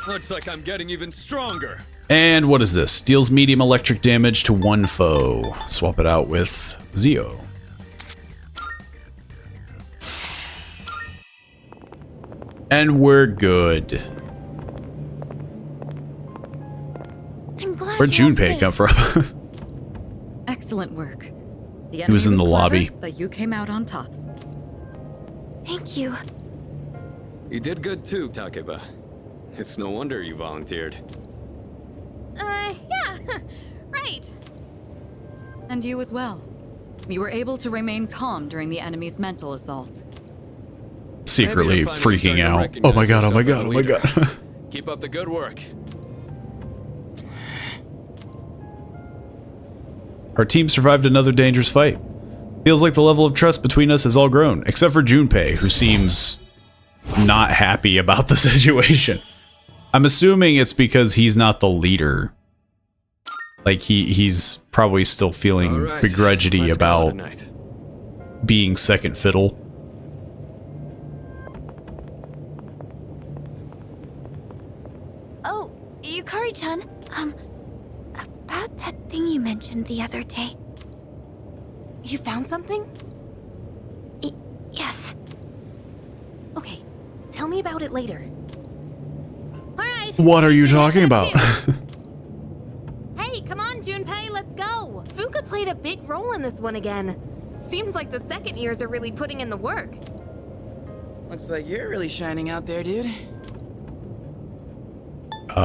Looks like I'm getting even stronger. And what is this? Deals medium electric damage to 1 foe. Swap it out with Zio. And we're good. Where'd Junpei come from? Excellent work. The He was in the clever, lobby. but you came out on top. Thank you. You did good too, Takeba. It's no wonder you volunteered. Yeah, right. And you as well. You were able to remain calm during the enemy's mental assault. Secretly freaking out. Oh my god, oh my god, oh my god. Keep up the good work. Our team survived another dangerous fight. Feels like the level of trust between us has all grown, except for Junpei, who seems not happy about the situation. I'm assuming it's because he's not the leader. Like, he's probably still feeling begrudgedy about being second fiddle. Oh, Yukari-chan, about that thing you mentioned the other day. You found something? Yes. Okay, tell me about it later. Alright. What are you talking about? Hey, come on, Junpei, let's go! Fuka played a big role in this one again. Seems like the second years are really putting in the work. Looks like you're really shining out there, dude.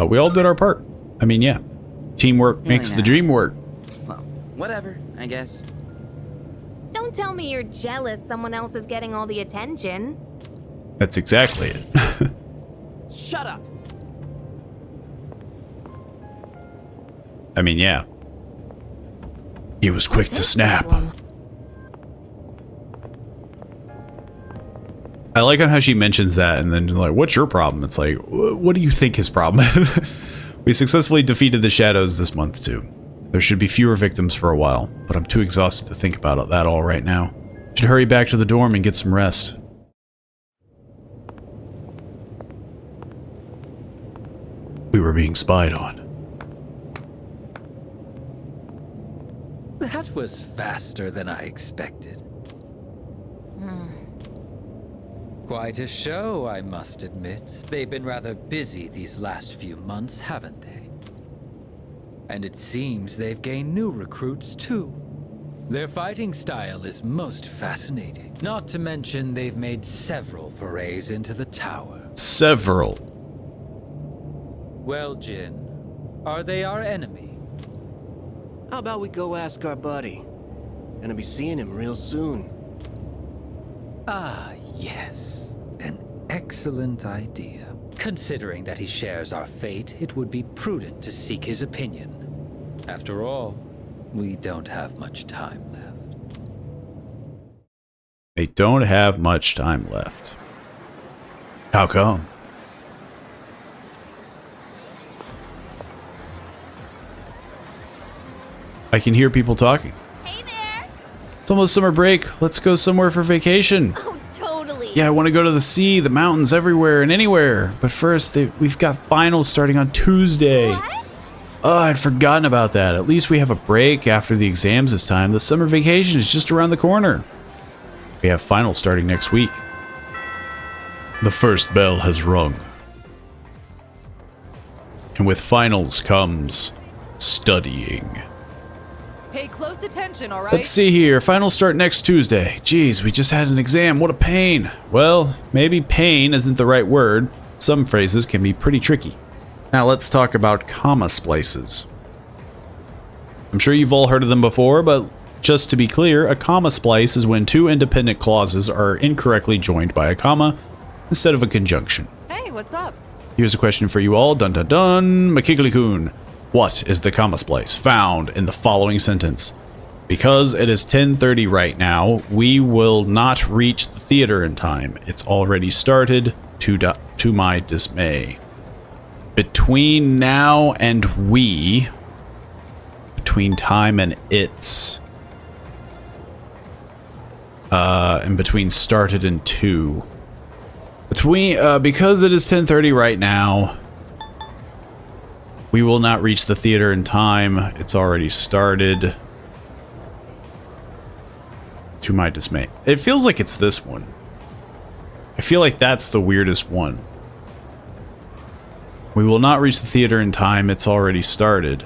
We all did our part. I mean, yeah. Teamwork makes the dream work. Well, whatever, I guess. Don't tell me you're jealous someone else is getting all the attention. That's exactly it. Shut up! I mean, yeah. He was quick to snap. I like on how she mentions that and then like, what's your problem? It's like, what do you think his problem is? We successfully defeated the shadows this month too. There should be fewer victims for a while, but I'm too exhausted to think about that all right now. Should hurry back to the dorm and get some rest. We were being spied on. That was faster than I expected. Quite a show, I must admit. They've been rather busy these last few months, haven't they? And it seems they've gained new recruits, too. Their fighting style is most fascinating. Not to mention they've made several forays into the tower. Several. Well, Jin, are they our enemy? How about we go ask our buddy? Gonna be seeing him real soon. Ah, yes. An excellent idea. Considering that he shares our fate, it would be prudent to seek his opinion. After all, we don't have much time left. They don't have much time left. How come? I can hear people talking. Hey there. It's almost summer break. Let's go somewhere for vacation. Oh, totally. Yeah, I want to go to the sea, the mountains, everywhere and anywhere. But first, we've got finals starting on Tuesday. What? Oh, I'd forgotten about that. At least we have a break after the exams this time. The summer vacation is just around the corner. We have finals starting next week. The first bell has rung. And with finals comes studying. Pay close attention, all right? Let's see here. Finals start next Tuesday. Jeez, we just had an exam. What a pain. Well, maybe pain isn't the right word. Some phrases can be pretty tricky. Now let's talk about comma splices. I'm sure you've all heard of them before, but just to be clear, a comma splice is when two independent clauses are incorrectly joined by a comma instead of a conjunction. Hey, what's up? Here's a question for you all. Dun dun dun. McKiggly-kun. What is the comma splice found in the following sentence? Because it is 10:30 right now, we will not reach the theater in time. It's already started, to my dismay. Between now and we, between time and it's, and between started and to. Because it is 10:30 right now, we will not reach the theater in time. It's already started. To my dismay. It feels like it's this one. I feel like that's the weirdest one. We will not reach the theater in time. It's already started.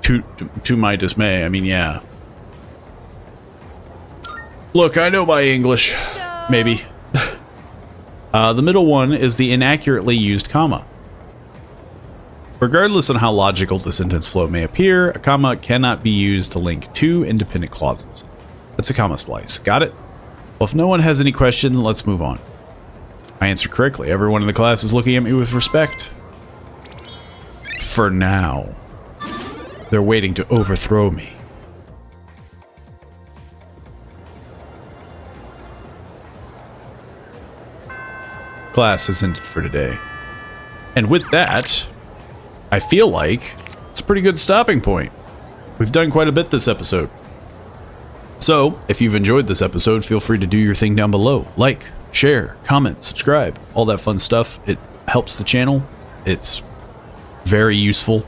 To my dismay. I mean, yeah. Look, I know my English. Maybe. The middle one is the inaccurately used comma. Regardless on how logical the sentence flow may appear, a comma cannot be used to link two independent clauses. That's a comma splice. Got it? Well, if no one has any questions, let's move on. I answered correctly. Everyone in the class is looking at me with respect. For now. They're waiting to overthrow me. Class has ended for today. And with that, I feel like it's a pretty good stopping point. We've done quite a bit this episode. So, if you've enjoyed this episode, feel free to do your thing down below. Like, share, comment, subscribe, all that fun stuff. It helps the channel. It's very useful.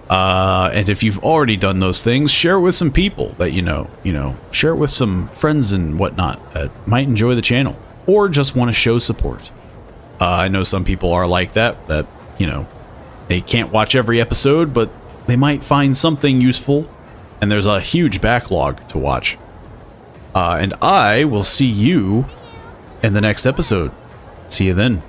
And if you've already done those things, share it with some people that you know, share it with some friends and whatnot that might enjoy the channel or just want to show support. I know some people are like that, they can't watch every episode, but they might find something useful, and there's a huge backlog to watch. And I will see you in the next episode. See you then.